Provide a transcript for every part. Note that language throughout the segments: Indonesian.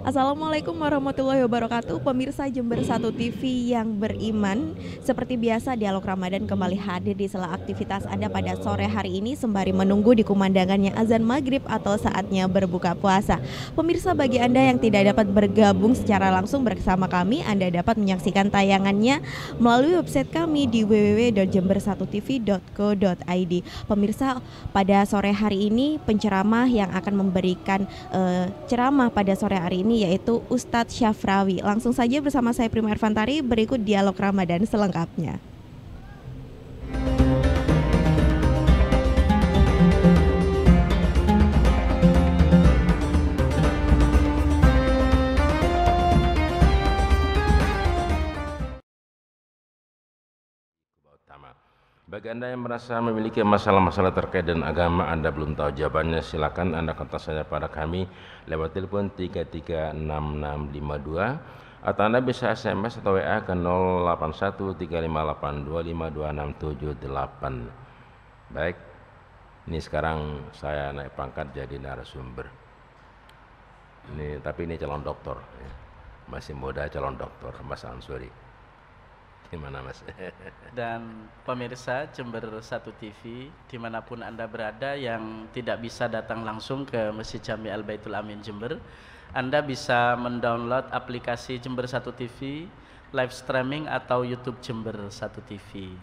Assalamualaikum warahmatullahi wabarakatuh. Pemirsa Jember Satu TV yang beriman, seperti biasa dialog Ramadan kembali hadir di sela aktivitas Anda pada sore hari ini sembari menunggu dikumandangkannya azan maghrib atau saatnya berbuka puasa. Pemirsa, bagi Anda yang tidak dapat bergabung secara langsung bersama kami, Anda dapat menyaksikan tayangannya melalui website kami di www.jembersatutv.co.id. Pemirsa, pada sore hari ini penceramah yang akan memberikan ceramah pada sore hari ini yaitu Ustadz Syafrawi. Langsung saja bersama saya Prima Ervantari, berikut dialog Ramadan selengkapnya. Bagi Anda yang merasa memiliki masalah-masalah terkait dengan agama, Anda belum tahu jawabannya, silakan Anda kontak saja pada kami lewat telepon 336652 atau Anda bisa SMS atau WA ke 081358252678. Baik, ini sekarang saya naik pangkat jadi narasumber. Tapi ini calon doktor, masih muda calon doktor, Mas Ansuri. Gimana Mas? Dan pemirsa Jember Satu TV dimanapun Anda berada yang tidak bisa datang langsung ke Masjid Jami Al Baitul Amin Jember, Anda bisa mendownload aplikasi Jember Satu TV, live streaming atau YouTube Jember Satu TV.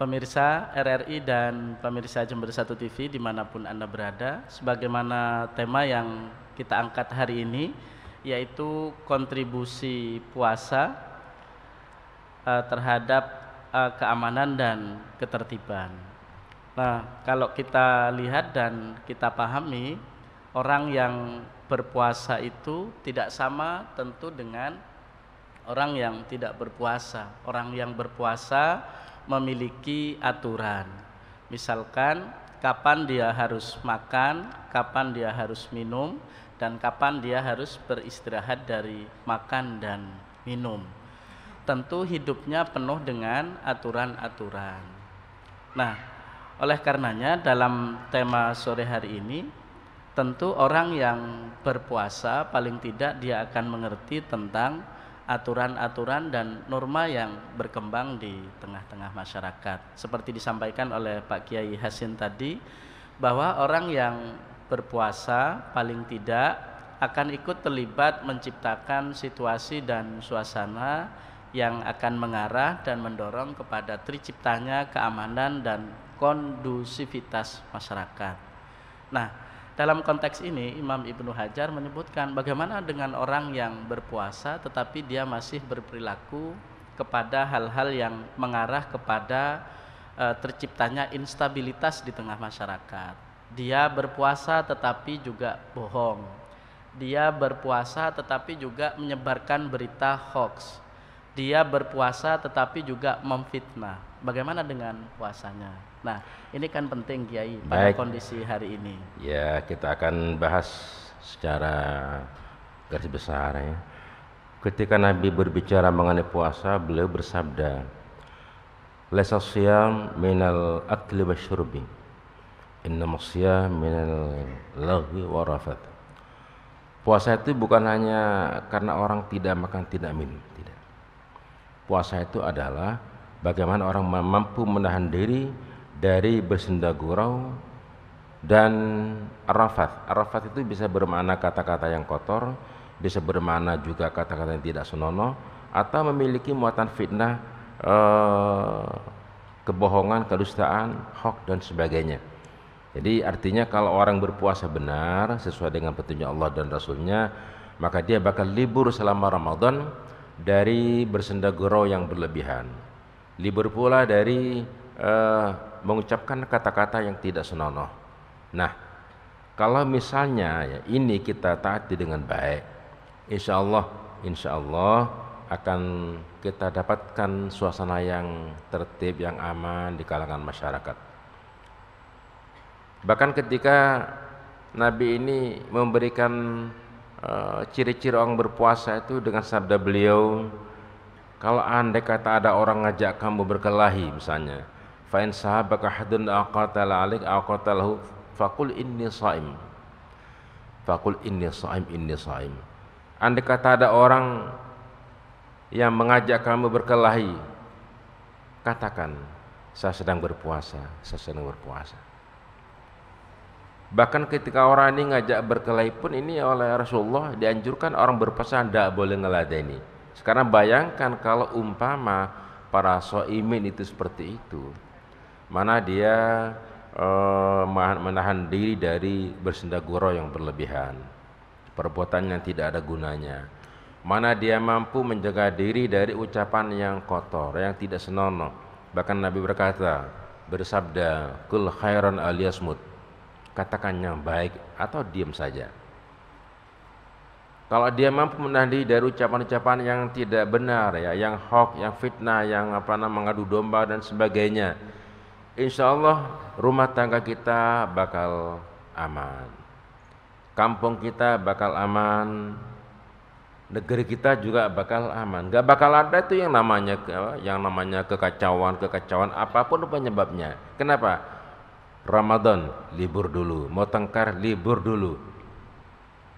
Pemirsa RRI dan pemirsa Jember Satu TV dimanapun Anda berada, sebagaimana tema yang kita angkat hari ini yaitu kontribusi puasa terhadap keamanan dan ketertiban. Nah, kalau kita lihat dan kita pahami, orang yang berpuasa itu tidak sama tentu dengan orang yang tidak berpuasa. Orang yang berpuasa memiliki aturan. Misalkan kapan dia harus makan, kapan dia harus minum, dan kapan dia harus beristirahat dari makan dan minum. Tentu hidupnya penuh dengan aturan-aturan. Nah, oleh karenanya dalam tema sore hari ini, tentu orang yang berpuasa paling tidak dia akan mengerti tentang aturan-aturan dan norma yang berkembang di tengah-tengah masyarakat. Seperti disampaikan oleh Pak Kiai Hasin tadi, bahwa orang yang berpuasa paling tidak akan ikut terlibat menciptakan situasi dan suasana yang akan mengarah dan mendorong kepada terciptanya keamanan dan kondusivitas masyarakat. Nah, dalam konteks ini Imam Ibnu Hajar menyebutkan bagaimana dengan orang yang berpuasa tetapi dia masih berperilaku kepada hal-hal yang mengarah kepada terciptanya instabilitas di tengah masyarakat. Dia berpuasa tetapi juga bohong. Dia berpuasa tetapi juga menyebarkan berita hoax. Dia berpuasa tetapi juga memfitnah. Bagaimana dengan puasanya? Nah, ini kan penting Kiai pada kondisi hari ini. Ya, kita akan bahas secara garis besar ya. Ketika Nabi berbicara mengenai puasa, beliau bersabda, "Laisa siyam minal akli wasyurbi, innamas siyam minal lagwi warafath." Puasa itu bukan hanya karena orang tidak makan tidak minum, tidak. Puasa itu adalah bagaimana orang mampu menahan diri dari bersenda gurau dan arafat. Arafat itu bisa bermakna kata-kata yang kotor, bisa bermakna juga kata-kata yang tidak senonoh, atau memiliki muatan fitnah, kebohongan, kedustaan, hoax dan sebagainya. Jadi artinya kalau orang berpuasa benar sesuai dengan petunjuk Allah dan Rasulnya, maka dia bakal libur selama Ramadan dari bersenda gurau yang berlebihan, libur pula dari mengucapkan kata-kata yang tidak senonoh. Nah, kalau misalnya ya, ini kita taati dengan baik, insya Allah akan kita dapatkan suasana yang tertib, yang aman di kalangan masyarakat. Bahkan ketika Nabi ini memberikan ciri-ciri orang berpuasa itu dengan sabda beliau, kalau andai kata ada orang ngajak kamu berkelahi misalnya, fa in sahabaka hadun aqatala alik aqatalahu faqul inni shaim, faqul inni shaim, inni shaim. Andai kata ada orang yang mengajak kamu berkelahi, katakan, saya sedang berpuasa, saya sedang berpuasa. Bahkan ketika orang ini ngajak berkelahi pun ini oleh Rasulullah dianjurkan orang berpuasa tidak boleh ngeladeni. Sekarang bayangkan kalau umpama para shoimin itu seperti itu, mana dia menahan diri dari bersendagurau yang berlebihan, perbuatan yang tidak ada gunanya. Mana dia mampu menjaga diri dari ucapan yang kotor, yang tidak senonoh. Bahkan Nabi berkata, bersabda, kul khairan aliasmut, katakan yang baik atau diam saja. Kalau dia mampu menahan diri dari ucapan-ucapan yang tidak benar, ya, yang hoax, yang fitnah, yang mengadu domba dan sebagainya, insya Allah rumah tangga kita bakal aman, kampung kita bakal aman, negeri kita juga bakal aman. Gak bakal ada itu yang namanya kekacauan apapun penyebabnya. Kenapa? Ramadan libur dulu, mau tengkar libur dulu.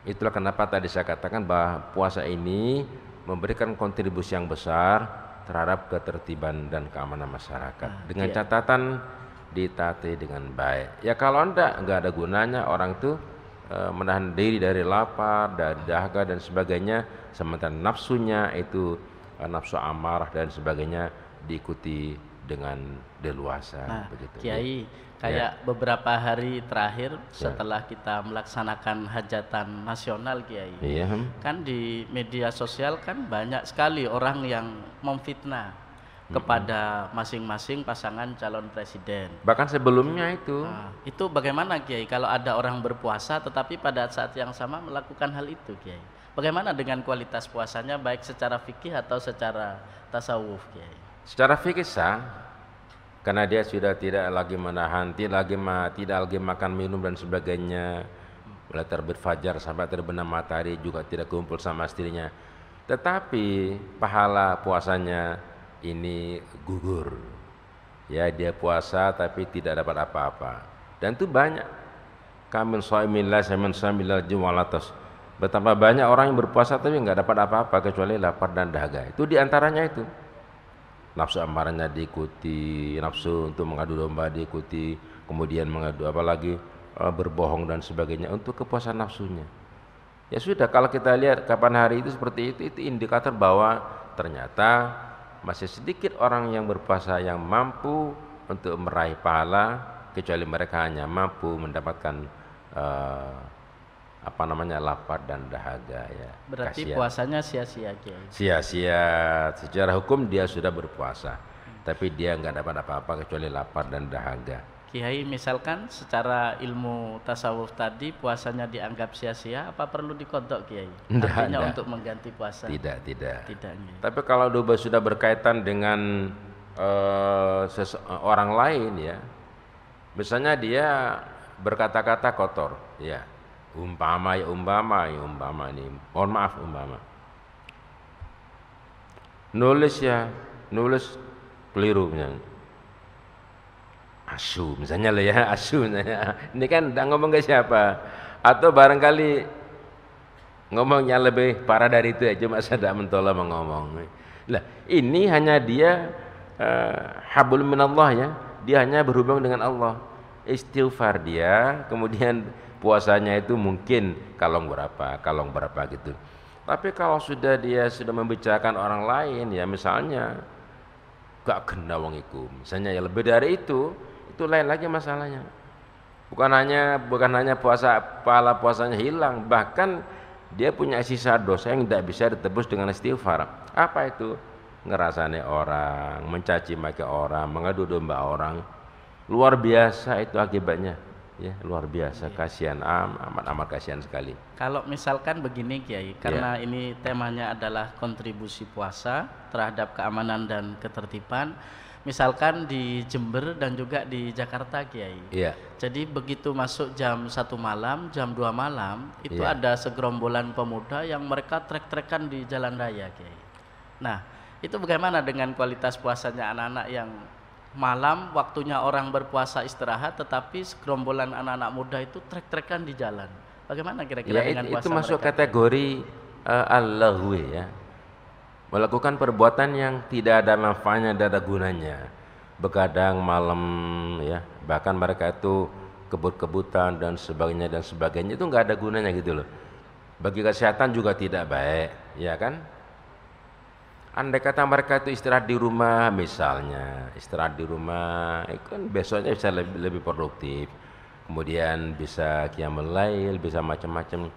Itulah kenapa tadi saya katakan bahwa puasa ini memberikan kontribusi yang besar terhadap ketertiban dan keamanan masyarakat. Dengan catatan ditaati dengan baik. Ya kalau enggak ada gunanya orang itu menahan diri dari lapar, dari dahaga dan sebagainya, sementara nafsunya itu nafsu amarah dan sebagainya diikuti dengan leluasa. Nah, begitu. Kiai, kayak beberapa hari terakhir setelah kita melaksanakan hajatan nasional, Kiai, kan di media sosial kan banyak sekali orang yang memfitnah kepada masing-masing pasangan calon presiden. Bahkan sebelumnya itu. Nah, itu bagaimana, Kiai, kalau ada orang berpuasa tetapi pada saat yang sama melakukan hal itu, Kiai? Bagaimana dengan kualitas puasanya, baik secara fikih atau secara tasawuf, Kiai? Secara fikih sah, karena dia sudah tidak lagi menahan, tidak lagi makan minum dan sebagainya, mulai terbit fajar sampai terbenam matahari juga tidak kumpul sama istrinya. Tetapi pahala puasanya ini gugur. Ya, dia puasa tapi tidak dapat apa-apa. Dan itu banyak. Kamin shaimillah samin samilal jumalatas. Betapa banyak orang yang berpuasa tapi nggak dapat apa-apa kecuali lapar dan dahaga. Itu diantaranya itu. Nafsu amarahnya diikuti, nafsu untuk mengadu domba diikuti, kemudian mengadu apalagi berbohong dan sebagainya untuk kepuasan nafsunya. Ya sudah, kalau kita lihat kapan hari itu seperti itu indikator bahwa ternyata masih sedikit orang yang berpuasa yang mampu untuk meraih pahala, kecuali mereka hanya mampu mendapatkan lapar dan dahaga, ya. Berarti kasihan. Puasanya sia-sia, Kiai. Sia-sia, secara hukum dia sudah berpuasa, tapi dia nggak dapat apa-apa kecuali lapar dan dahaga. Kiai, misalkan secara ilmu tasawuf tadi puasanya dianggap sia-sia, apa perlu dikodok, Kiai? Artinya untuk mengganti puasa? Tidak. Tidak. Tapi kalau sudah berkaitan dengan orang lain, ya, misalnya dia berkata-kata kotor, ya, umpama ini, mohon maaf, nulis keliru misalnya lah, ya, asu misalnya. Ini kan tidak ngomong ke siapa, atau barangkali ngomongnya lebih parah dari itu, ya, cuma saya tidak mentolak mengomong. Lah, ini hanya dia hablum minallah, ya, dia hanya berhubung dengan Allah, istighfar dia, kemudian puasanya itu mungkin kalong berapa gitu. Tapi kalau dia sudah membicarakan orang lain, ya, misalnya gak kena wong iku, misalnya, ya, lebih dari itu lain lagi masalahnya. Bukan hanya pahala puasanya hilang, bahkan dia punya sisa dosa yang tidak bisa ditebus dengan istighfar. Apa itu? Ngerasane orang, mencaci maki orang, mengadu domba orang. Luar biasa itu akibatnya. Ya, luar biasa, kasihan, amat kasihan sekali. Kalau misalkan begini, Kiai, karena ini temanya adalah kontribusi puasa terhadap keamanan dan ketertiban, misalkan di Jember dan juga di Jakarta, Kiai. Jadi begitu masuk jam 1 malam, jam 2 malam, itu ada segerombolan pemuda yang mereka trek-trekan di jalan raya, Kiai. Nah, itu bagaimana dengan kualitas puasanya anak-anak yang malam waktunya orang berpuasa istirahat, tetapi segerombolan anak-anak muda itu trek-trekan di jalan? Bagaimana kira-kira dengan puasa itu masuk mereka? kategori al-laghwi ya. Melakukan perbuatan yang tidak ada manfaatnya, tidak ada gunanya. Begadang malam ya, bahkan mereka itu kebut-kebutan dan sebagainya itu nggak ada gunanya gitu loh. Bagi kesehatan juga tidak baik, ya kan? Andai kata mereka itu istirahat di rumah misalnya, istirahat di rumah, itu kan besoknya bisa lebih produktif. Kemudian bisa qiyamul lail, bisa macam-macam.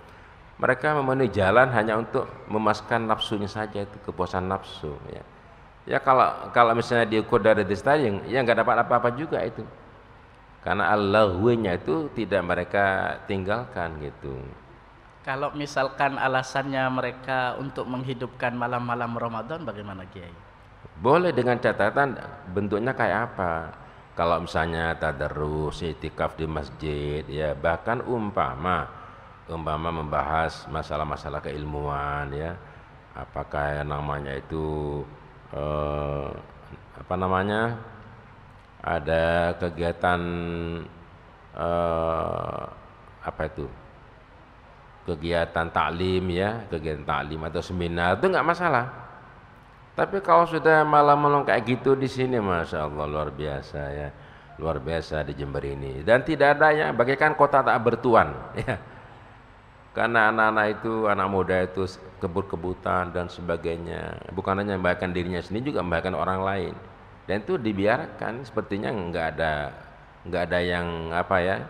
Mereka memenuhi jalan hanya untuk memuaskan nafsunya saja, itu kepuasan nafsu ya. Ya kalau misalnya diukur dari tadi ya nggak dapat apa-apa juga itu. Karena al-laghwinya itu tidak mereka tinggalkan gitu. Kalau misalkan alasannya mereka untuk menghidupkan malam-malam Ramadan, bagaimana Kiai? Boleh dengan catatan bentuknya kayak apa. Kalau misalnya tadarrus, i'tikaf di masjid ya, bahkan umpama membahas masalah-masalah keilmuan ya, apakah yang namanya itu apa namanya, ada kegiatan apa itu, kegiatan taklim ya, kegiatan taklim atau seminar itu nggak masalah. Tapi kalau sudah malam-malam kayak gitu di sini, masya Allah luar biasa ya, luar biasa di Jember ini. Dan tidak ada yang bagaikan kota tak bertuan ya. Karena anak-anak itu, anak muda itu kebut-kebutan dan sebagainya. Bukan hanya membahayakan dirinya sendiri, juga membahayakan orang lain. Dan itu dibiarkan, sepertinya nggak ada yang apa ya,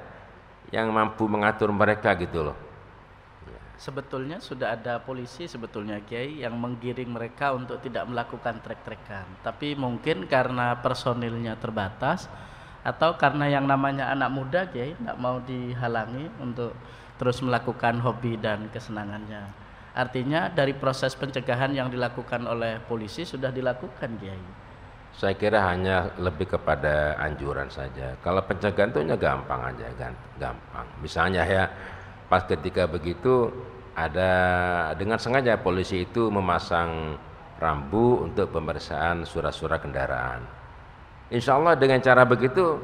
yang mampu mengatur mereka gitu loh. Sebetulnya sudah ada polisi sebetulnya Kiai yang menggiring mereka untuk tidak melakukan trek-trekan. Tapi mungkin karena personilnya terbatas atau karena yang namanya anak muda Kiai tidak mau dihalangi untuk terus melakukan hobi dan kesenangannya. Artinya dari proses pencegahan yang dilakukan oleh polisi sudah dilakukan Kiai. Saya kira hanya lebih kepada anjuran saja. Kalau pencegahan itu gampang aja kan, gampang. Misalnya ya, pas ketika begitu ada dengan sengaja polisi itu memasang rambu untuk pemeriksaan surat-surat kendaraan. Insya Allah dengan cara begitu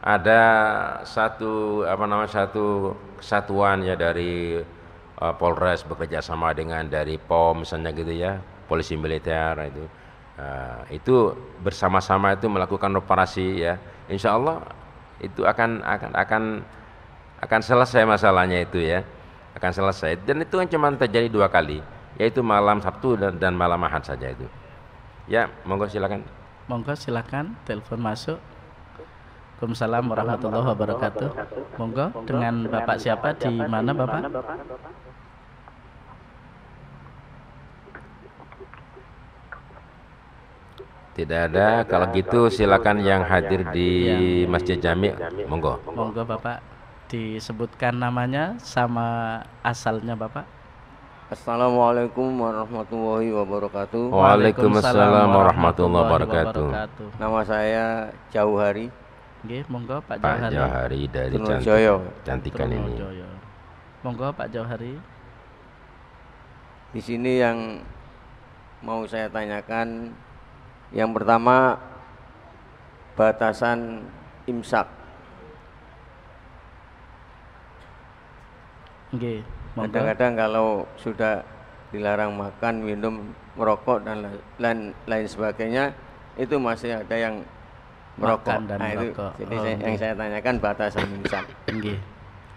ada satu kesatuan ya dari Polres bekerja sama dengan dari POM misalnya gitu ya, polisi militer itu bersama-sama itu melakukan operasi ya. Insya Allah itu akan selesai masalahnya itu ya, akan selesai. Dan itu kan cuma terjadi 2 kali, yaitu malam Sabtu dan malam Ahad saja itu. Ya, monggo silakan. Monggo silakan, telepon masuk. Waalaikumsalam warahmatullahi wabarakatuh. Monggo, dengan Bapak siapa, di mana Bapak? Tidak ada. Kalau gitu silakan yang hadir di Masjid Jami, monggo. Monggo Bapak, disebutkan namanya sama asalnya Bapak. Assalamualaikum warahmatullahi wabarakatuh. Waalaikumsalam warahmatullahi wabarakatuh. Nama saya Jauhari. Nggih, monggo Pak Pak Jauhari. Jauhari dari Trunojoyo. Cantikan ini. Trunojoyo. Monggo Pak Jauhari. Di sini yang mau saya tanyakan, yang pertama batasan imsak. Nggih, monggo. Kadang-kadang kalau sudah dilarang makan, minum, merokok dan lain sebagainya, itu masih ada yang merokok. Makan dan itu merokok. jadi yang saya tanyakan batasan imsak. Nggih.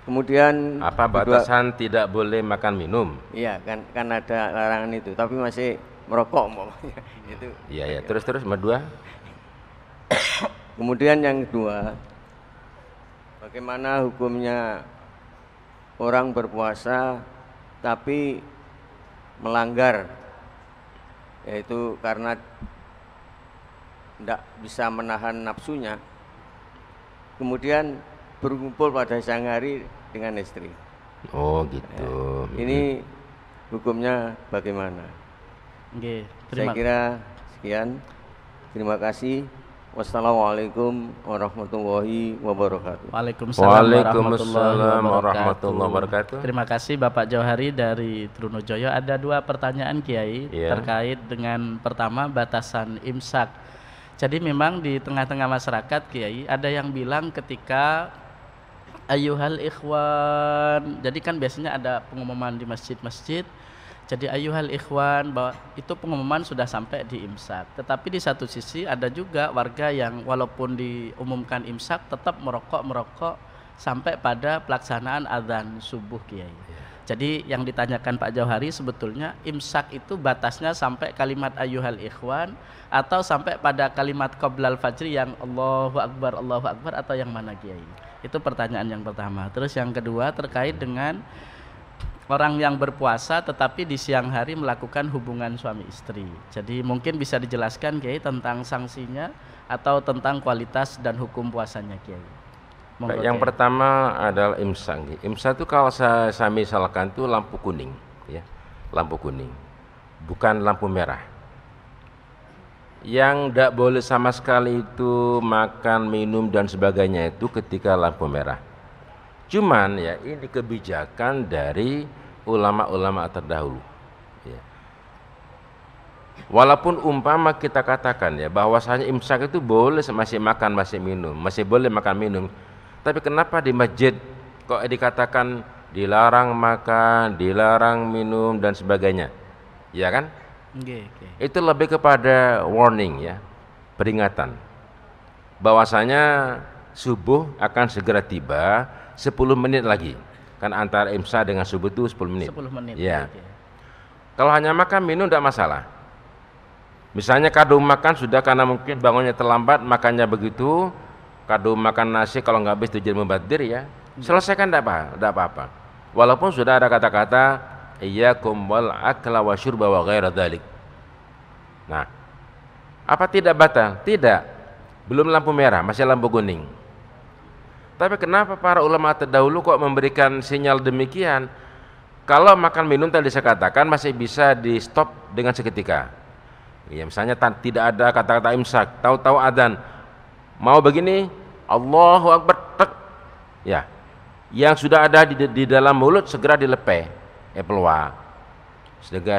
Kemudian Apa batasan tidak boleh makan minum? iya kan ada larangan itu, tapi masih merokok umpamanya. Itu. Iya ya. Terus nomor 2. Kemudian yang kedua, bagaimana hukumnya orang berpuasa tapi melanggar, yaitu karena tidak bisa menahan nafsunya, kemudian berkumpul pada siang hari dengan istri. Oh gitu. Ini hukumnya bagaimana? Nggih, Saya kira sekian. Terima kasih. Wassalamualaikum warahmatullahi wabarakatuh. Waalaikumsalam warahmatullahi wabarakatuh. Terima kasih Bapak Jauhari dari Trunojoyo. Ada 2 pertanyaan Kiai terkait dengan pertama batasan imsak. Jadi memang di tengah-tengah masyarakat Kiai ada yang bilang ketika ayyuhal ikhwan, jadi kan biasanya ada pengumuman di masjid-masjid, Jadi ayuhal ikhwan, bahwa itu pengumuman sudah sampai di imsak. Tetapi di satu sisi ada juga warga yang walaupun diumumkan imsak tetap merokok sampai pada pelaksanaan adzan subuh, Kiai. Jadi yang ditanyakan Pak Jauhari sebetulnya imsak itu batasnya sampai kalimat ayuhal ikhwan atau sampai pada kalimat qoblal fajri yang Allahu Akbar atau yang mana, Kiai? Itu pertanyaan yang pertama. Terus yang kedua terkait dengan orang yang berpuasa tetapi di siang hari melakukan hubungan suami istri. Jadi mungkin bisa dijelaskan, Kiai, tentang sanksinya atau tentang kualitas dan hukum puasanya, Kiai. Monggo, Yang Kiai. pertama adalah imsak. Imsak itu kalau saya misalkan itu lampu kuning, ya, lampu kuning, bukan lampu merah. Yang tidak boleh sama sekali itu makan, minum dan sebagainya itu ketika lampu merah. Cuman ya ini kebijakan dari ulama-ulama terdahulu. Ya. Walaupun umpama kita katakan ya bahwasanya imsak itu boleh masih makan, masih minum, masih boleh makan minum. Tapi kenapa di masjid kok dikatakan dilarang makan, dilarang minum dan sebagainya? Ya kan? Okay. Itu lebih kepada warning ya, peringatan bahwasanya subuh akan segera tiba 10 menit lagi. Kan antara imsak dengan subuh itu 10 menit. 10 menit. Ya. Okay. Kalau hanya makan minum tidak masalah. Misalnya kado makan sudah karena mungkin bangunnya terlambat, makannya begitu, kado makan nasi kalau nggak habis tujuan mubadir ya, selesaikan tidak apa-apa. Walaupun sudah ada kata-kata iyyakum wal akla wa syurba wa ghaira dzalik. Nah, apa tidak batal? Tidak. Belum lampu merah, masih lampu kuning. Tapi kenapa para ulama terdahulu kok memberikan sinyal demikian? Kalau makan minum tadi saya katakan masih bisa di stop dengan seketika. Ya, misalnya tidak ada kata-kata imsak, tahu-tahu adzan. Mau begini, Allahu Akbar, tek. Ya. Yang sudah ada di dalam mulut segera dilepe, keluar.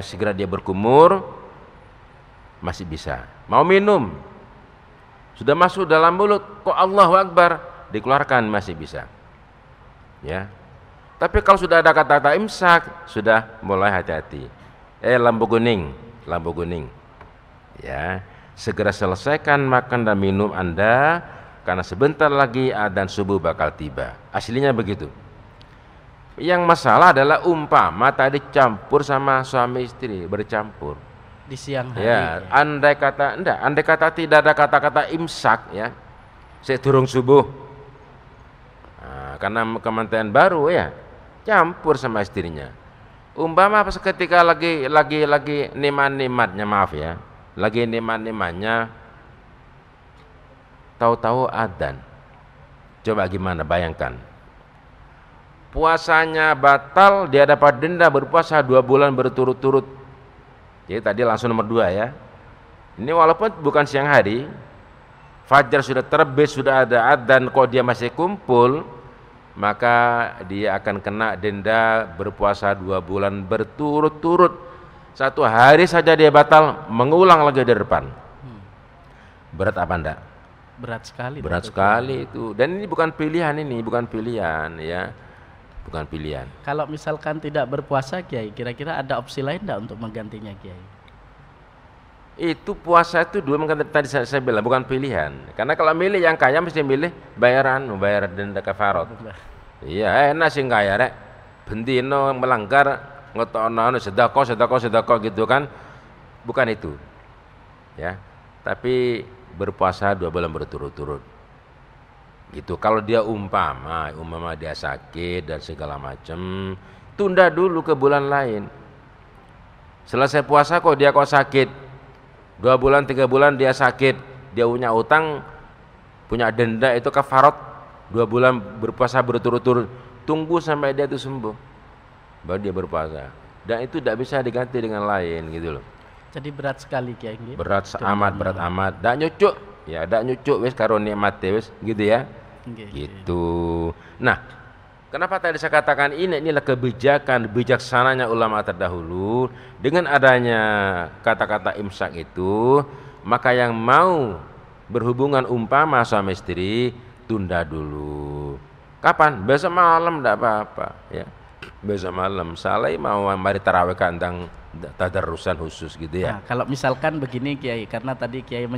Segera dia berkumur, masih bisa. Mau minum, sudah masuk dalam mulut, kok Allahu Akbar, dikeluarkan masih bisa. Ya. Tapi kalau sudah ada kata-kata imsak, sudah mulai hati-hati. Lampu kuning. Ya, segera selesaikan makan dan minum Anda karena sebentar lagi adzan subuh bakal tiba. Aslinya begitu. Yang masalah adalah umpama tadi campur sama suami istri, bercampur Di siang hari. ya. Andai kata tidak ada kata-kata imsak ya, saya turun subuh. Nah, karena kementerian baru ya, campur sama istrinya. Umpama seketika lagi nikmat-nikmatnya, maaf ya, lagi nikmat-nikmatnya, tahu-tahu adzan. Coba gimana, bayangkan. Puasanya batal, dia dapat denda berpuasa 2 bulan berturut-turut. Jadi tadi langsung nomor 2 ya. Ini walaupun bukan siang hari, fajar sudah terbit, sudah ada adzan, kok dia masih kumpul, maka dia akan kena denda berpuasa 2 bulan berturut-turut. 1 hari saja dia batal, mengulang lagi di depan. Berat apa enggak? Berat sekali. Berat sekali itu. Dan ini bukan pilihan, ya. Bukan pilihan. Kalau misalkan tidak berpuasa, Kiai, kira-kira ada opsi lain enggak untuk menggantinya, Kiai? Itu puasa itu dua, tadi saya bilang bukan pilihan. Karena kalau milih yang kaya mesti milih bayar denda kafarat. Iya, enak sih kaya rek. Bendino melanggar ngotono sedekah gitu kan. Bukan itu. Ya. Tapi berpuasa 2 bulan berturut-turut. Gitu. Kalau dia umpama dia sakit dan segala macam, tunda dulu ke bulan lain. Selesai puasa kok dia sakit. 2 bulan 3 bulan dia sakit, dia punya utang, punya denda, itu kafarat. 2 bulan berpuasa berturut-turut, tunggu sampai dia itu sembuh baru dia berpuasa, dan itu tidak bisa diganti dengan lain gitu loh. Jadi berat sekali, Kiai. Berat amat, dak nyucuk ya, dak nyucuk wis karo nikmat wis gitu ya. Gitu. Nah, kenapa tadi saya katakan inilah kebijakan bijaksananya ulama terdahulu. Dengan adanya kata-kata imsak itu, maka yang mau berhubungan umpama suami istri tunda dulu. Kapan? Besok malam enggak apa-apa ya. besok malam. Saleh mau mari tarawih kandang tadarusan khusus gitu ya. Nah, kalau misalkan begini Kiai, karena tadi Kiai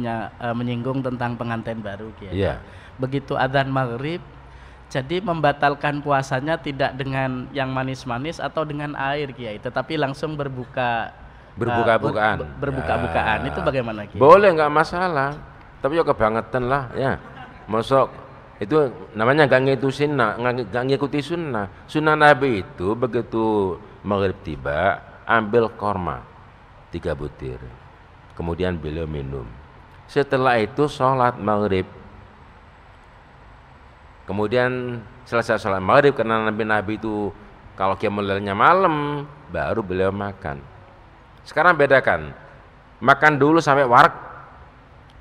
menyinggung tentang pengantin baru Kiai. Iya. Begitu adzan maghrib, jadi membatalkan puasanya tidak dengan yang manis-manis atau dengan air Kiai, tetapi langsung Berbuka-bukaan. Berbuka-bukaan. Ya. Itu bagaimana Kiai? Boleh, nggak masalah. Tapi ya kebangetan lah ya. Masuk itu namanya nggak ngikuti sunnah. Sunnah Nabi itu begitu maghrib tiba, ambil korma 3 butir. Kemudian beliau minum. Setelah itu sholat maghrib. Kemudian selesai sholat maghrib, karena Nabi itu kalau qiyamul lailnya malam, baru beliau makan. Sekarang bedakan, makan dulu sampai warak,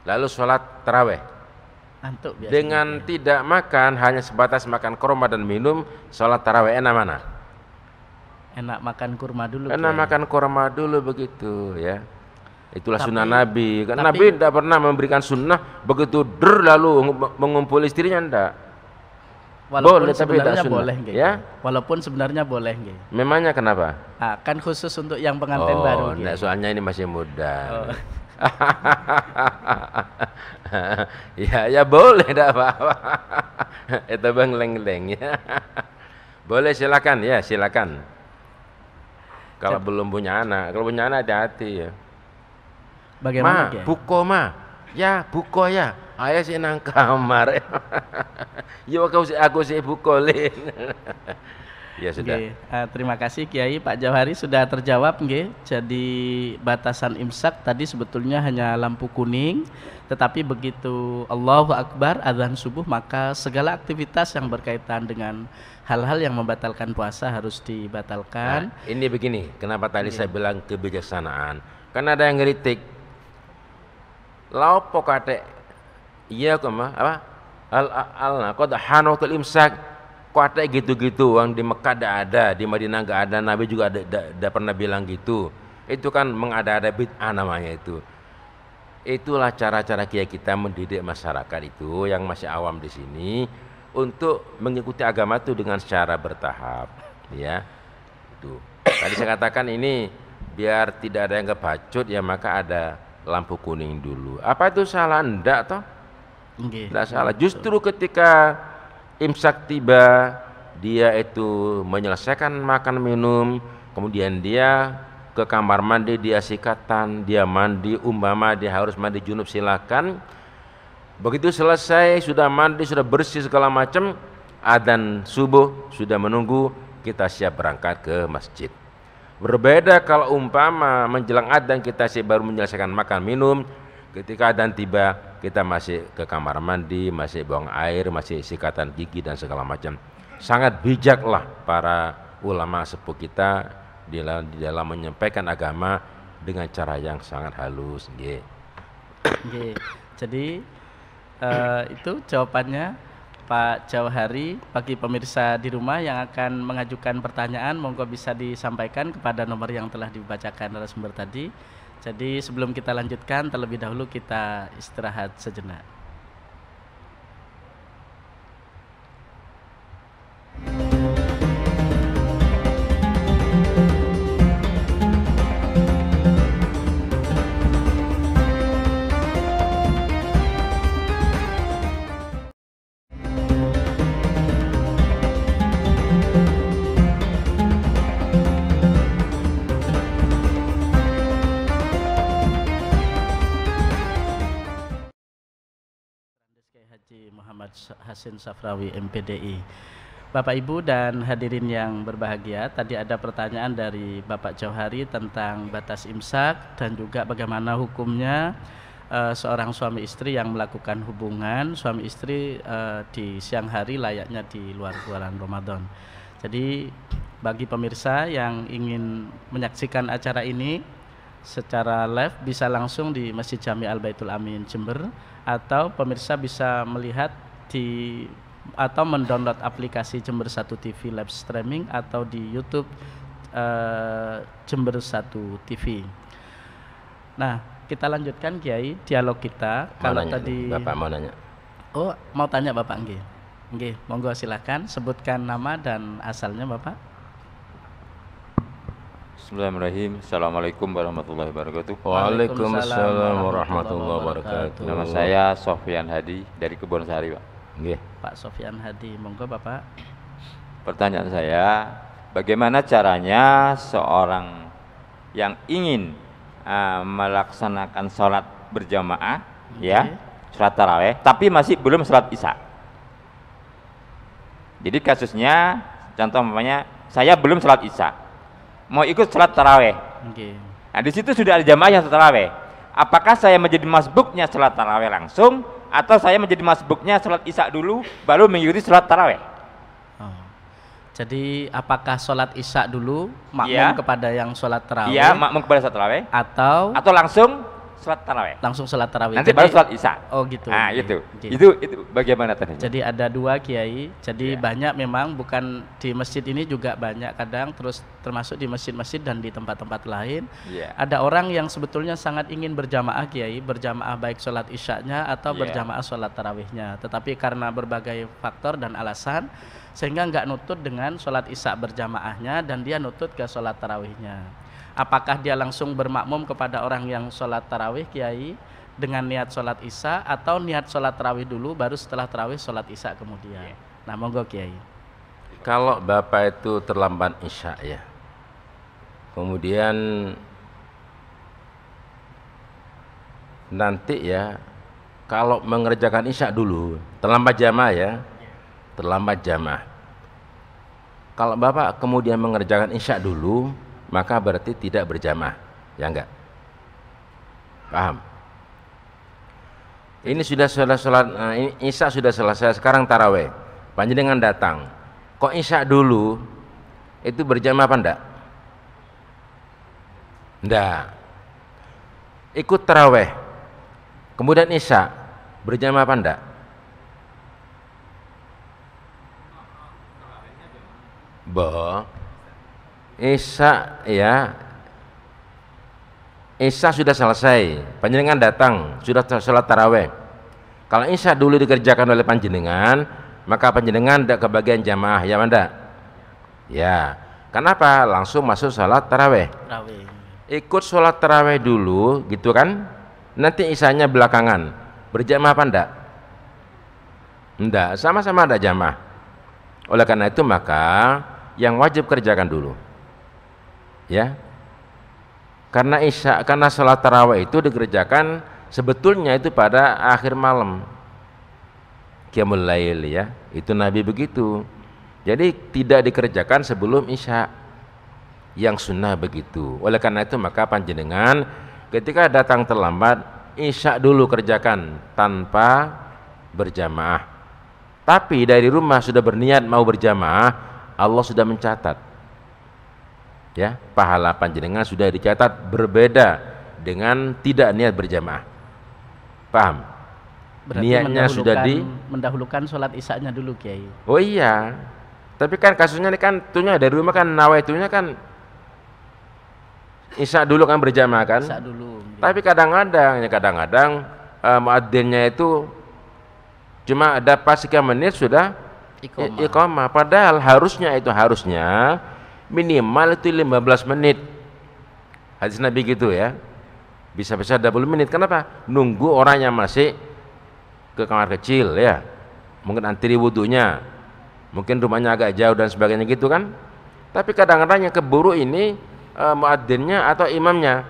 lalu sholat taraweh. Antuk biasanya, Dengan Kiai. tidak makan, hanya sebatas makan korma dan minum, sholat taraweh enak mana? Enak makan kurma dulu Enak Kiai. makan korma dulu begitu ya. Itulah Tapi- sunnah Nabi. Kan tapi- Nabi tidak pernah memberikan sunnah begitu lalu mengumpul istrinya, enggak. Walaupun boleh, tapi tidak sebenarnya sunnah. boleh Kiai. Ya? Walaupun sebenarnya boleh Kiai. Memangnya kenapa? Kan khusus untuk yang pengantin baru Kiai. Enggak, soalnya ini masih muda. Oh. Ya boleh, tidak apa-apa. Itu bang leng ya. Boleh, silakan ya, silakan. Kalau belum punya anak, kalau punya anak hati-hati ya. Bagaimana Ma, Kiai? buko ma, ya buko ya. Ayah sih nang kamar. Yo aku sih bukolin. Ya sudah. Nggih, terima kasih Kiai. Pak Jauhari sudah terjawab nggih. Jadi batasan imsak tadi sebetulnya hanya lampu kuning, tetapi begitu Allahu Akbar adzan subuh maka segala aktivitas yang berkaitan dengan hal-hal yang membatalkan puasa harus dibatalkan. Nah, ini begini, kenapa tadi saya bilang kebijaksanaan? Karena ada yang ngeritik. Laopo kate iya koma apa? Al qad hanatul imsak. Kate gitu-gitu, orang di Mekah ada, di Madinah enggak ada, Nabi juga ada pernah bilang gitu. Itu kan mengada-ada bid'ah namanya itu. Itulah cara-cara kita mendidik masyarakat itu yang masih awam di sini untuk mengikuti agama itu dengan secara bertahap, ya. Itu. Tadi saya katakan ini biar tidak ada yang kebacut ya, maka ada lampu kuning dulu. Apa itu salah? Enggak toh? Nggih. Enggak salah. Justru ketika imsak tiba, dia itu menyelesaikan makan minum, kemudian dia ke kamar mandi, dia sikatan, dia mandi, umpama dia harus mandi junub silakan. Begitu selesai, sudah mandi, sudah bersih segala macam, adzan subuh sudah menunggu, kita siap berangkat ke masjid. Berbeda kalau umpama menjelang adzan kita sih baru menyelesaikan makan minum, ketika adzan tiba kita masih ke kamar mandi, masih buang air, masih sikatan gigi dan segala macam. Sangat bijaklah para ulama sepuh kita di dalam menyampaikan agama dengan cara yang sangat halus. Nggih. Nggih. Jadi itu jawabannya Pak Jauhari. Bagi pemirsa di rumah yang akan mengajukan pertanyaan, monggo bisa disampaikan kepada nomor yang telah dibacakan narasumber tadi. Jadi sebelum kita lanjutkan, terlebih dahulu kita istirahat sejenak. Haji Muhammad Hasin Safrawi MPDI. Bapak Ibu dan hadirin yang berbahagia, tadi ada pertanyaan dari Bapak Jauhari tentang batas imsak dan juga bagaimana hukumnya seorang suami istri yang melakukan hubungan suami istri di siang hari layaknya di luar bulan Ramadan. Jadi bagi pemirsa yang ingin menyaksikan acara ini secara live bisa langsung di Masjid Jami Al Baitul Amin Jember, atau pemirsa bisa melihat atau mendownload aplikasi Jember 1 TV live streaming atau di YouTube Jember 1 TV. Nah, kita lanjutkan Kiai dialog kita. Kalau nanya, tadi Bapak mau nanya. Oh, mau tanya Bapak nggih. Nggih, monggo silakan sebutkan nama dan asalnya Bapak. Bismillahirrahmanirrahim. Assalamualaikum warahmatullahi wabarakatuh. Waalaikumsalam warahmatullahi wabarakatuh. Nama saya Sofyan Hadi dari Kebonsari, Pak. Nggih. Pak Sofyan Hadi, monggo Bapak. Pertanyaan saya, bagaimana caranya seorang yang ingin melaksanakan sholat berjamaah, ya, sholat taraweh, tapi masih belum sholat isya. Jadi kasusnya, contoh umpamanya, saya belum sholat isya, mau ikut sholat taraweh. Nah, di situ sudah ada jamaah yang sholat taraweh. Apakah saya menjadi masbuknya sholat taraweh langsung, atau saya menjadi masbuknya sholat isya dulu, baru mengikuti sholat taraweh? Jadi apakah sholat isya dulu makmum Iya. kepada yang sholat tarawih? Iya, makmum kepada sholat taraweh, Atau atau langsung sholat taraweh? langsung sholat tarawih? Nanti baru sholat isya. Oh gitu. Nah, Oke. itu. Oke. Itu bagaimana tadi? Jadi ada dua kiai. Jadi Iya. banyak memang, bukan di masjid ini juga banyak kadang, terus termasuk di masjid-masjid dan di tempat-tempat lain. Iya. Ada orang yang sebetulnya sangat ingin berjamaah kiai, berjamaah baik sholat isyaknya atau Iya. berjamaah sholat tarawihnya. Tetapi karena berbagai faktor dan alasan, sehingga nggak nutut dengan sholat isya berjamaahnya dan dia nutut ke sholat tarawihnya. Apakah dia langsung bermakmum kepada orang yang sholat tarawih kiai dengan niat sholat isya, atau niat sholat tarawih dulu baru setelah tarawih sholat isya kemudian? Nah, monggo kiai. Kalau Bapak itu terlambat isya ya, kemudian nanti ya, kalau mengerjakan isya dulu, terlambat jamaah ya, terlambat jamaah. Kalau Bapak kemudian mengerjakan isya dulu, maka berarti tidak berjamaah, ya enggak? Paham? Ini sudah sholat, ini isya sudah selesai, sekarang taraweh. Panjenengan datang, kok isya dulu, itu berjamaah apa enggak? Enggak. Ikut taraweh, kemudian isya, berjamaah apa enggak? Boh, isya ya, isya sudah selesai, panjenengan datang, sudah sholat taraweh. Kalau isya dulu dikerjakan oleh panjenengan, maka panjenengan tidak kebagian jamaah, ya enggak? Ya, kenapa? Langsung masuk sholat taraweh. Tarawih. Ikut sholat taraweh dulu, gitu kan? Nanti isyanya belakangan, berjamaah apa enggak? Enggak, sama-sama ada jamaah. Oleh karena itu maka yang wajib kerjakan dulu, ya, karena isya, karena sholat tarawih itu dikerjakan sebetulnya itu pada akhir malam, qiyamul lail ya, itu Nabi begitu. Jadi tidak dikerjakan sebelum isya, yang sunnah begitu. Oleh karena itu maka panjenengan ketika datang terlambat, isya dulu kerjakan tanpa berjamaah. Tapi dari rumah sudah berniat mau berjamaah, Allah sudah mencatat, ya, pahala panjenengan sudah dicatat, berbeda dengan tidak niat berjamaah. Paham? Berarti Niatnya sudah mendahulukan sholat isyaknya dulu kiai. Oh iya, tapi kan kasusnya ini kan tuhnya dari rumah kan, nawaitunya kan isya dulu kan berjamaah kan. Isya dulu. Tapi kadang-kadang muadzinnya itu cuma ada pas sekian menit sudah iqamah. Padahal harusnya minimal itu 15 menit. Hadis Nabi gitu ya. Bisa-bisa 20 menit. Kenapa? Nunggu orang yang masih ke kamar kecil ya. Mungkin antri wudunya. Mungkin rumahnya agak jauh dan sebagainya gitu kan. Tapi kadang-kadang yang keburu ini muadzinnya atau imamnya.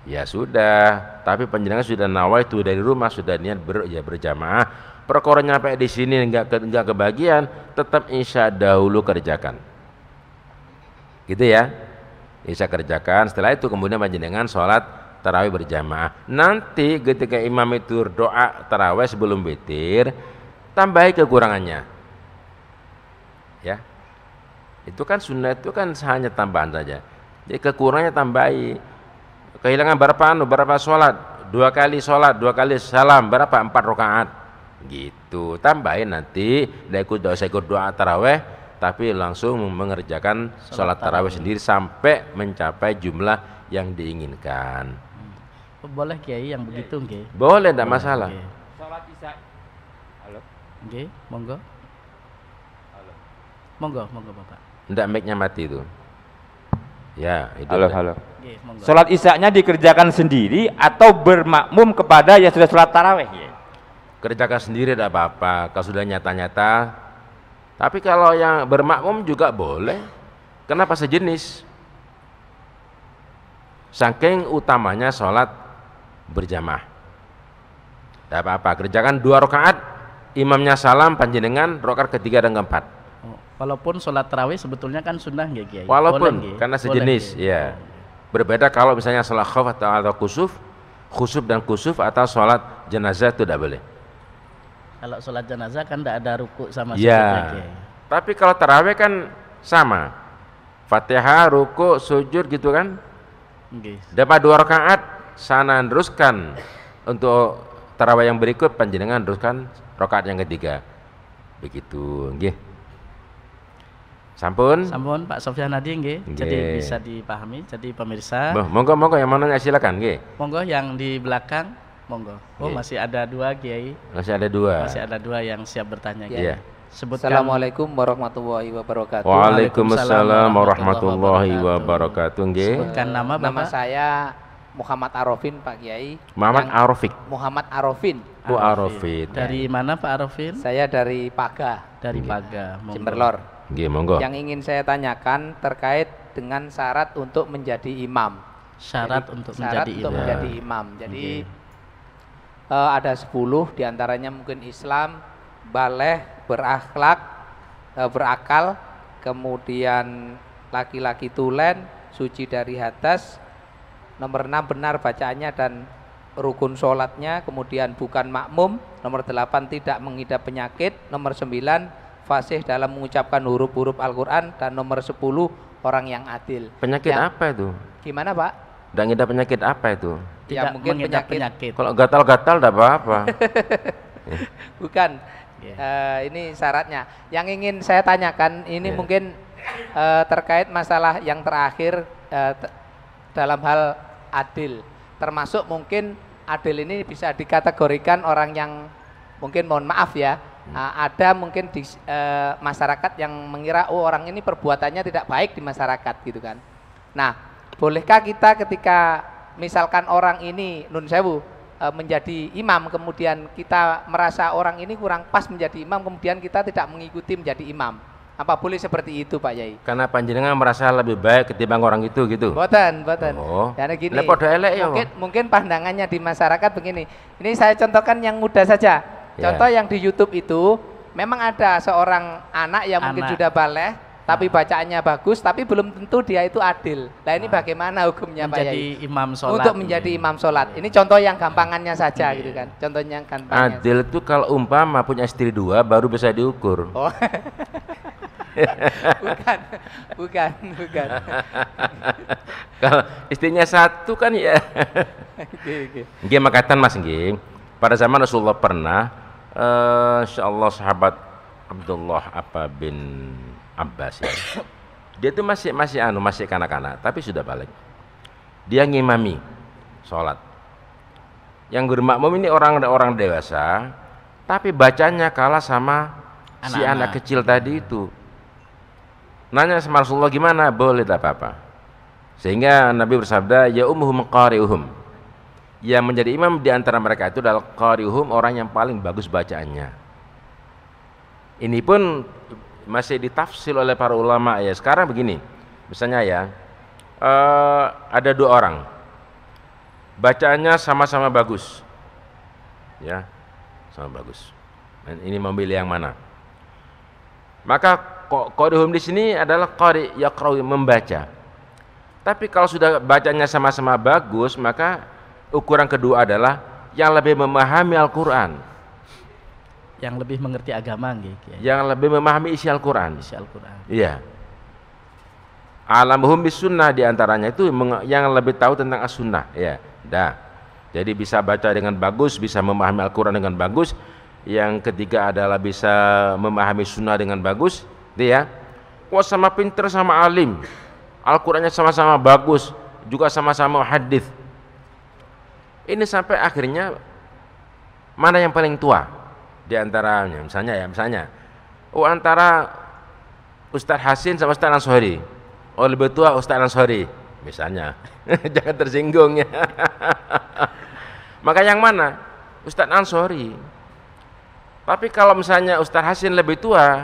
Ya sudah, tapi panjenengan sudah nawaitu dari rumah, sudah niat berjamaah. Perkoranya sampai di sini enggak kebagian, tetap isya dahulu kerjakan. Gitu ya. Isya kerjakan, setelah itu kemudian panjenengan sholat tarawih berjamaah. Nanti ketika imam itu doa tarawih sebelum witir, tambahi kekurangannya. Ya. Itu kan sunnah, itu kan hanya tambahan saja. Jadi kekurangannya tambahi. Kehilangan berapa sholat? 2 kali sholat, 2 kali salam, berapa? 4 rakaat. Gitu, tambahin nanti, tidak ikut doa taraweh, tapi langsung mengerjakan sholat taraweh sendiri sampai mencapai jumlah yang diinginkan. Boleh kiai yang begitu nggih? Boleh, tidak masalah. Nggih. Sholat isya. Halo. Nggih, monggo. Halo. Monggo Bapak. Tidak, mic-nya mati itu. Ya, itu. Halo, halo. Nggih, monggo. Sholat isya-nya dikerjakan sendiri atau bermakmum kepada yang sudah sholat taraweh? Kerjakan sendiri tidak apa-apa kalau sudah nyata-nyata. Tapi kalau yang bermakmum juga boleh. Kenapa sejenis? Saking utamanya sholat berjamaah. Tidak apa-apa, kerjakan 2 rakaat, imamnya salam, panjenengan rakaat ketiga dan keempat. Oh, walaupun sholat tarawih sebetulnya kan sunnah nggih Kiai. Walaupun Boleh, nggih? karena Boleh, sejenis, nggih. ya. Berbeda kalau misalnya sholat khauf atau khusuf dan kusuf atau sholat jenazah itu tidak boleh. Kalau sholat jenazah kan tidak ada ruku sama sujud Ya, Kiai. tapi kalau taraweh kan sama, Fatihah, ruku, sujud gitu kan. Nggih. Dapat 2 rakaat, sana teruskan untuk tarawih yang berikut panjenengan teruskan rakaat yang ketiga. Begitu, nggih. Sampun. Sampun Pak Sofyan Hadi nggih. Jadi Nggih. bisa dipahami. Jadi pemirsa, Monggo yang mana silakan, nggih. monggo yang di belakang, monggo. Oh, Nggih. masih ada 2 Kiai. Masih ada 2. Masih ada 2 yang siap bertanya. Iya. Sebutkan. Assalamualaikum warahmatullahi wabarakatuh. Waalaikumsalam warahmatullahi wabarakatuh, nggih. Sebutkan nama Nama Bapak. saya Muhammad Arofin Pak Kiai. Muhammad Yang- Arofik. Muhammad Arofin. Bu Arofin. Dari mana Pak Arofin? Saya dari Paga, Dari Paga. Monggo. Jemberlor. Nggih, monggo. Yang ingin saya tanyakan terkait dengan syarat untuk menjadi imam. Syarat Jadi, untuk syarat menjadi untuk imam. menjadi imam. Jadi Oke. ada 10 diantaranya mungkin Islam, baleh, berakal, kemudian laki-laki tulen, suci dari hadas, nomor 6 benar bacaannya dan rukun sholatnya, kemudian bukan makmum, nomor 8 tidak mengidap penyakit, nomor 9 fasih dalam mengucapkan huruf-huruf Al-Quran, dan nomor 10 orang yang adil. Penyakit Yang- apa itu? Gimana Pak? Dan ngidap penyakit apa itu? Tidak Ya, mungkin mengidap penyakit. Kalau gatal-gatal tidak apa-apa. Bukan. Yeah. Ini syaratnya. Yang ingin saya tanyakan ini Yeah. mungkin terkait masalah yang terakhir dalam hal adil. Termasuk mungkin adil ini bisa dikategorikan orang yang mungkin mohon maaf ya. Ada mungkin di masyarakat yang mengira oh orang ini perbuatannya tidak baik di masyarakat gitu kan. Nah, bolehkah kita ketika misalkan orang ini nun sewu menjadi imam, kemudian kita merasa orang ini kurang pas menjadi imam, kemudian kita tidak mengikuti menjadi imam, apa boleh seperti itu Pak Yai? Karena panjenengan merasa lebih baik ketimbang orang itu gitu. Boten. Oh. Dan gini, Lah, podo elek ya, mungkin pandangannya di masyarakat begini. Ini saya contohkan yang mudah saja. Ya. Contoh yang di YouTube itu memang ada seorang anak yang mungkin Anak. sudah baleh, tapi bacaannya bagus, tapi belum tentu dia itu adil. Nah ini bagaimana hukumnya Pak Menjadi Yai? imam sholat. Untuk menjadi imam sholat. Ini contoh yang gampangannya saja gitu kan. Contohnya yang gampangnya. Adil itu kalau umpama punya istri 2 baru bisa diukur. Oh. bukan. Kalau istrinya 1 kan ya. Oke. Nggih makatan Mas nggih. Pada zaman Rasulullah pernah insyaallah sahabat Abdullah bin Abbas ya. Dia itu masih kanak-kanak tapi sudah balik. Dia ngimami sholat. Yang bermakmum ini orang dewasa tapi bacanya kalah sama si Anak-anak. anak kecil tadi itu. Nanya sama Rasulullah gimana? Boleh tak apa-apa. Sehingga Nabi bersabda, ya ummuhum qari'uhum. Yang menjadi imam di antara mereka itu adalah qari'uhum, orang yang paling bagus bacaannya. Ini pun masih ditafsir oleh para ulama ya. Sekarang begini, misalnya ya, ada 2 orang, bacaannya sama-sama bagus, ya, sama bagus. Dan ini memilih yang mana? Maka qari'uhum di sini adalah qari yaqra'u, membaca. Tapi kalau sudah bacanya sama-sama bagus, maka ukuran kedua adalah yang lebih memahami Al-Qur'an, Yang lebih mengerti agama nggih, Kiai. yang lebih memahami isi Al-Qur'an. Isi Al-Qur'an. Iya. Alamuhum bis sunnah diantaranya itu yang lebih tahu tentang as-sunnah. Ya, dah. Jadi bisa baca dengan bagus, bisa memahami Al-Qur'an dengan bagus. Yang ketiga adalah bisa memahami sunnah dengan bagus, dia. Wah, sama pinter sama alim. Al-Qur'annya sama-sama bagus, juga sama-sama hadis. Ini sampai akhirnya mana yang paling tua di antaranya? Misalnya, antara Ustadz Hasin sama Ustadz Ansori. oh lebih tua Ustaz Ansori misalnya. Jangan tersinggung ya. Maka yang mana? Ustaz Ansori. Tapi kalau misalnya Ustaz Hasin lebih tua,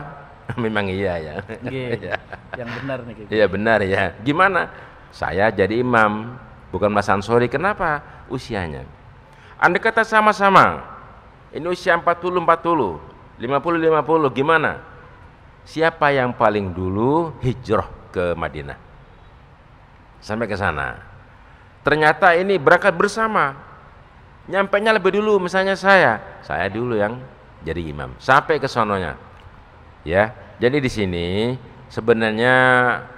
memang iya ya. Iya. Yang benar nih. Iya benar ya. Gimana? Saya jadi imam, bukan Mas Ansori. Kenapa? Usianya. Andai kata sama-sama, ini usia 40-40, 50-50, gimana? Siapa yang paling dulu hijrah ke Madinah? Sampai ke sana. Ternyata ini berangkat bersama. Nyampainya lebih dulu, misalnya saya dulu yang jadi imam sampai ke sononya. Ya. Jadi di sini sebenarnya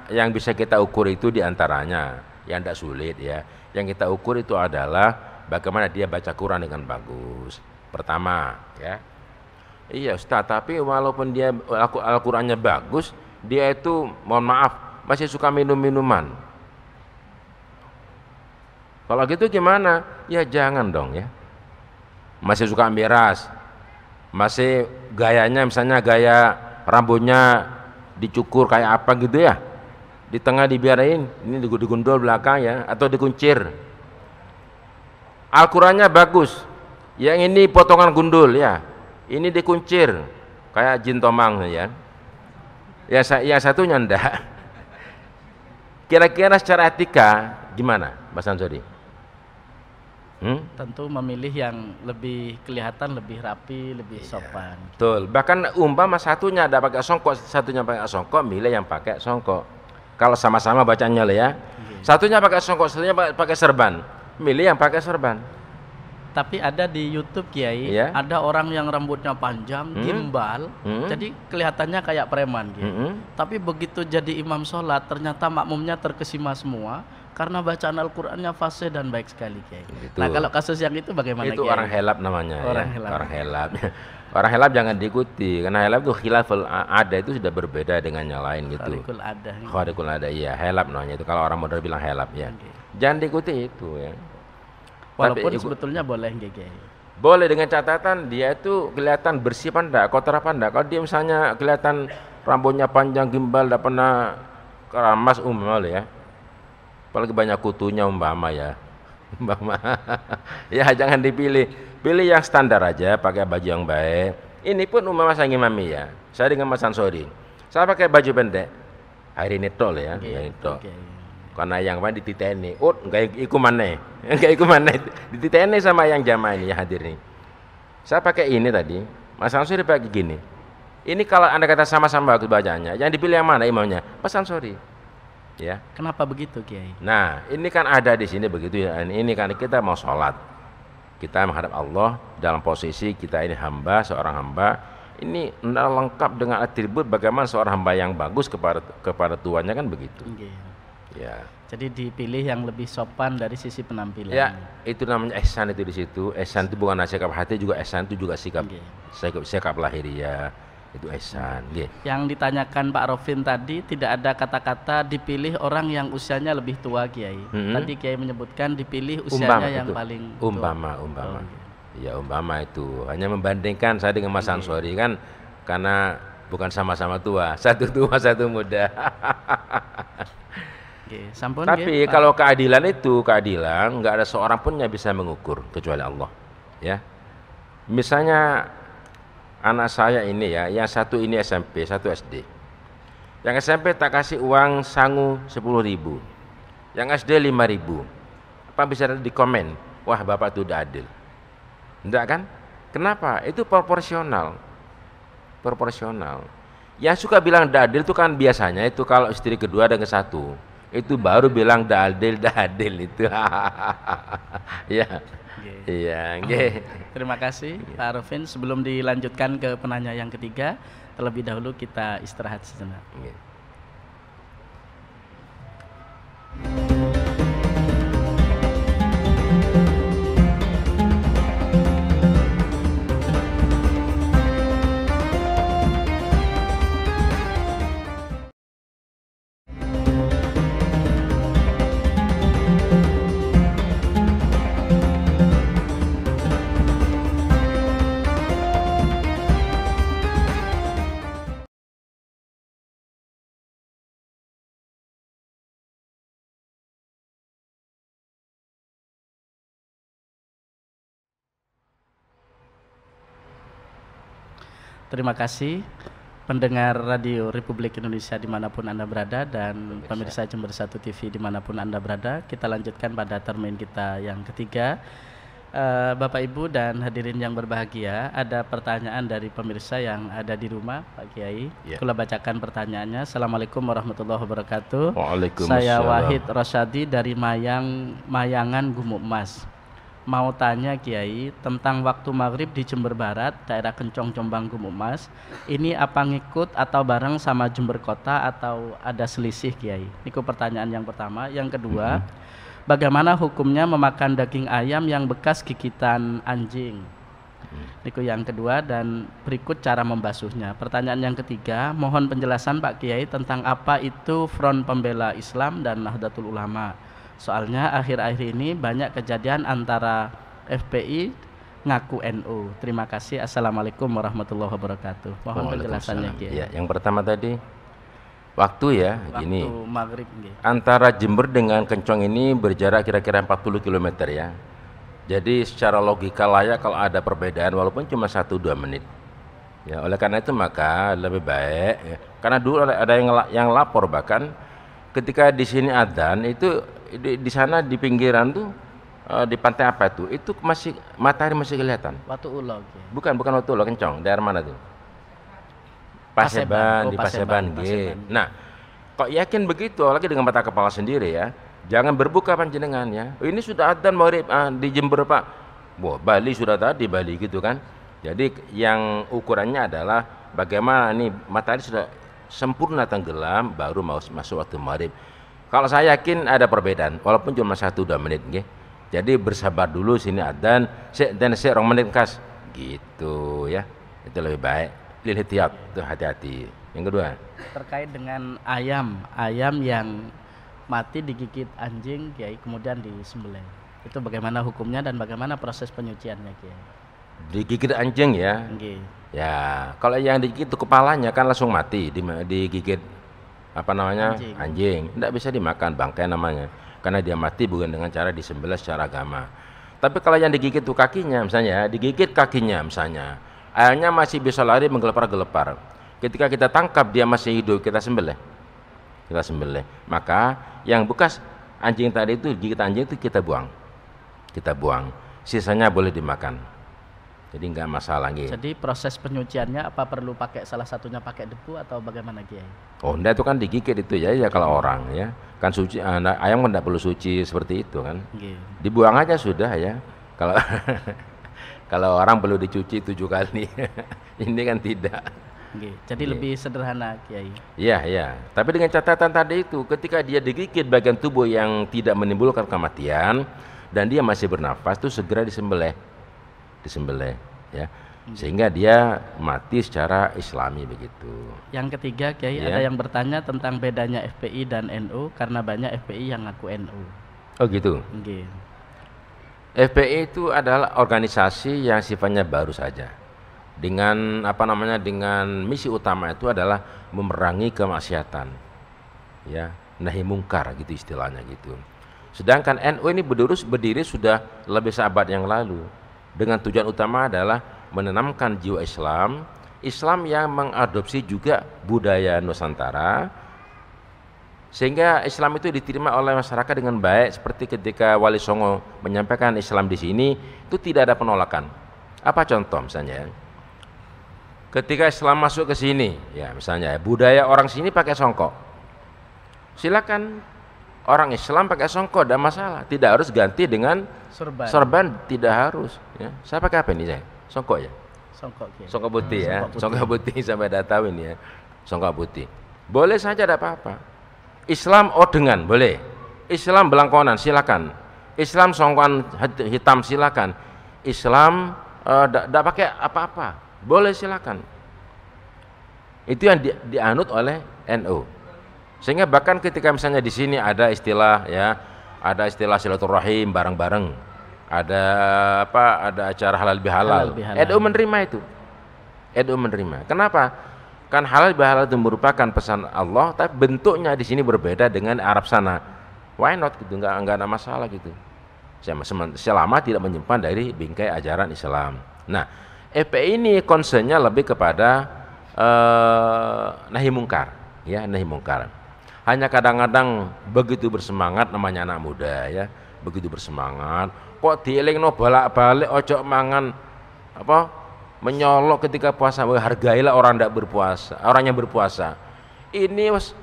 yang bisa kita ukur itu diantaranya yang tidak sulit ya. Yang kita ukur itu adalah bagaimana dia baca Quran dengan bagus. Pertama, ya. Iya Ustaz, tapi walaupun dia Al-Qur'annya bagus, dia itu mohon maaf masih suka minum-minuman. Kalau gitu gimana? Ya jangan dong ya. Masih suka miras, masih gayanya misalnya gaya rambutnya dicukur kayak apa gitu ya, di tengah dibiarin, ini digundul belakang ya, atau dikuncir. Al-Qur'annya bagus, yang ini potongan gundul ya, ini dikuncir kayak jin tomang ya. Ya satunya ndak. Kira-kira secara etika gimana Mas Ansori? Tentu memilih yang lebih kelihatan lebih rapi, lebih sopan. Betul. Bahkan umpama satunya ada pakai songkok, satunya pakai songkok, milih yang pakai songkok. Kalau sama-sama bacanya lah ya. Satunya pakai songkok, satunya pakai serban, milih yang pakai serban. Tapi ada di YouTube Kiai, Iya. ada orang yang rambutnya panjang, gimbal, jadi kelihatannya kayak preman gitu. Tapi begitu jadi imam sholat, ternyata makmumnya terkesima semua. Karena bacaan Al-Qur'annya fasih dan baik sekali Kiai. Gitu. Nah kalau kasus yang itu bagaimana Itu Kiai? orang helap namanya Orang ya. helap. Orang helap. Orang helap jangan diikuti karena helap itu khilaful ada, itu sudah berbeda dengan yang lain gitu. Khariqul ada iya, helap namanya itu kalau orang modern bilang helap ya. Jangan diikuti itu ya. Walaupun Tapi, sebetulnya boleh Kiai. boleh dengan catatan dia itu kelihatan bersih apa enggak, kotor apa enggak. Kalau dia misalnya kelihatan rambutnya panjang gimbal, enggak pernah keramas ya. Apalagi banyak kutunya umpama ya. Umpama. Ya jangan dipilih. Pilih yang standar aja, pakai baju yang baik. Ini pun umpama saya ngimami ya. Saya dengan Mas Ansori. Saya pakai baju pendek. Hari ini tol ya, hari ini tol. Karena yang mana dititeni, enggak iku maneh. Enggak iku maneh. Dititeni sama yang jamaah ini yang hadir nih. Saya pakai ini tadi, Mas Ansori pakai gini. Ini kalau Anda kata sama-sama bagus bacanya, yang dipilih yang mana imamnya? Mas Ansori. Ya. Kenapa begitu Kiai? Nah, ini kan ada di sini begitu ya. Ini kan kita mau sholat, kita menghadap Allah dalam posisi kita ini hamba, seorang hamba. Ini lengkap dengan atribut bagaimana seorang hamba yang bagus kepada tuannya kan begitu. Ya. Jadi dipilih yang lebih sopan dari sisi penampilan. Ya, itu namanya ihsan itu di situ. Ihsan itu bukan sikap hati, juga ihsan itu juga sikap lahiriah. Itu ihsan. Yang ditanyakan Pak Rofin tadi tidak ada kata-kata dipilih orang yang usianya lebih tua Kiai. Tadi Kiai menyebutkan dipilih usianya yang paling tua. Umpama. Ya umpama itu hanya membandingkan saya dengan Mas Ansori kan, karena bukan sama-sama tua, satu tua satu muda. Sampun, tapi kalau keadilan itu keadilan nggak ada seorang pun yang bisa mengukur kecuali Allah ya. Misalnya anak saya ini ya, yang satu ini SMP, satu SD. Yang SMP tak kasih uang sangu 10.000, yang SD 5.000. Apa bisa di komen, wah bapak itu udah adil? Enggak kan? Kenapa? Itu proporsional. Yang suka bilang tidak adil itu kan biasanya itu kalau istri kedua dengan satu, itu baru bilang tidak adil itu. Ya. Iya, Terima kasih Pak Arifin. Sebelum dilanjutkan ke penanya yang ketiga, terlebih dahulu kita istirahat sejenak. Terima kasih pendengar Radio Republik Indonesia dimanapun Anda berada dan pemirsa Jember 1 TV dimanapun Anda berada. Kita lanjutkan pada termin kita yang ketiga. Bapak Ibu dan hadirin yang berbahagia, ada pertanyaan dari pemirsa yang ada di rumah, Pak Kiai. Kula bacakan pertanyaannya. Assalamualaikum warahmatullahi wabarakatuh. Waalaikumsalam. Saya Wahid Rosyadi dari Mayangan Gumuk Mas. Mau tanya Kiai tentang waktu maghrib di Jember Barat, daerah Kencong Jombang Gumuk Mas. Ini apa ngikut atau bareng sama Jember Kota atau ada selisih Kiai? Niku pertanyaan yang pertama. Yang kedua, bagaimana hukumnya memakan daging ayam yang bekas gigitan anjing? Niku yang kedua, dan berikut cara membasuhnya. Pertanyaan yang ketiga, mohon penjelasan Pak Kiai tentang apa itu Front Pembela Islam dan Nahdlatul Ulama. Soalnya akhir-akhir ini banyak kejadian antara FPI ngaku NU. Terima kasih. Assalamualaikum warahmatullahi wabarakatuh. Mohon penjelasannya Kiai. Ya, yang pertama tadi waktu ya, gini. Waktu maghrib. Antara Jember dengan Kencong ini berjarak kira-kira 40 km ya. Jadi secara logika layak kalau ada perbedaan walaupun cuma 1-2 menit. Ya, oleh karena itu maka lebih baik ya. Karena dulu ada yang lapor bahkan ketika di sini adzan itu di sana di pinggiran tuh di pantai apa itu masih matahari masih kelihatan. Watu Ulo. Bukan Watu Ulo, Kencong. Daerah mana tuh? Paseban, di Paseban. Nah, kok yakin begitu lagi dengan mata kepala sendiri ya. Jangan berbuka panjenengan ya. Ini sudah adzan maghrib di Jember Pak. Wah, Bali sudah tadi Bali gitu kan. Jadi yang ukurannya adalah bagaimana nih matahari sudah sempurna tenggelam baru mau masuk waktu maghrib. Kalau saya yakin ada perbedaan walaupun cuma 1-2 menit nggih. Jadi bersabar dulu sini adzan, dan 2 menit kas gitu ya. Itu lebih baik. Lil ihtiyat, tuh hati-hati. Yang kedua, terkait dengan ayam yang mati digigit anjing Kiai kemudian disembelih. Itu bagaimana hukumnya dan bagaimana proses penyuciannya Kiai? Digigit anjing ya. Nggih. Ya, kalau yang digigit itu kepalanya kan langsung mati, digigit apa namanya? Anjing. Tidak bisa dimakan, bangkai namanya. Karena dia mati bukan dengan cara disembelih secara agama. Tapi kalau yang digigit itu kakinya misalnya, digigit kakinya misalnya, ayamnya masih bisa lari menggelepar-gelepar. Ketika kita tangkap dia masih hidup, kita sembelih. Maka yang bekas anjing tadi itu, gigit anjing itu kita buang. Sisanya boleh dimakan. Jadi enggak masalah gitu. Jadi proses penyuciannya apa perlu pakai salah satunya pakai debu atau bagaimana Kiai? Oh, enggak, itu kan digigit itu ya kalau orang ya. Kan suci, ayam kan enggak perlu suci seperti itu kan. Dibuang aja sudah ya. Kalau kalau orang perlu dicuci 7 kali. Ini kan tidak. Jadi lebih sederhana Kiai. Iya. Tapi dengan catatan tadi itu, ketika dia digigit bagian tubuh yang tidak menimbulkan kematian dan dia masih bernafas, itu segera disembelih ya. Sehingga dia mati secara Islami begitu. Yang ketiga Kiai, ada yang bertanya tentang bedanya FPI dan NU karena banyak FPI yang ngaku NU. Oh gitu. FPI itu adalah organisasi yang sifatnya baru saja. Dengan dengan misi utama itu adalah memerangi kemaksiatan. Ya, nahi mungkar gitu istilahnya gitu. Sedangkan NU ini berdiri sudah lebih seabad yang lalu. Dengan tujuan utama adalah menanamkan jiwa Islam yang mengadopsi juga budaya Nusantara, sehingga Islam itu diterima oleh masyarakat dengan baik. Seperti ketika Wali Songo menyampaikan Islam di sini, itu tidak ada penolakan. Apa contoh misalnya? Ketika Islam masuk ke sini, ya misalnya budaya orang sini pakai songkok, silakan orang Islam pakai songkok, tidak masalah. Tidak harus ganti dengan sorban, tidak harus. Ya. Saya pakai apa ini saya? Songkok ya. Songkok putih ya. Songkok putih sampai dah tahu ini ya. Songkok putih. Boleh saja, tidak apa-apa. Islam odengan boleh. Islam belangkonan silakan. Islam songkokan hitam silakan. Islam tidak pakai apa-apa, boleh silakan. Itu yang dianut oleh NU. Sehingga bahkan ketika misalnya di sini ada istilah silaturahim bareng-bareng, ada acara halal bihalal. NU menerima itu. NU menerima. Kenapa? Kan halal bihalal itu merupakan pesan Allah, tapi bentuknya di sini berbeda dengan Arab sana. Why not gitu? Enggak ada masalah gitu. Selama tidak menyimpan dari bingkai ajaran Islam. Nah, FPI ini concernnya lebih kepada nahi mungkar, ya, nahi mungkar. Hanya kadang-kadang begitu bersemangat, namanya anak muda ya, begitu bersemangat, kok dielingno bolak-balik ojo mangan apa menyolok ketika puasa. Hargailah orang tidak berpuasa, orang yang berpuasa. Ini mas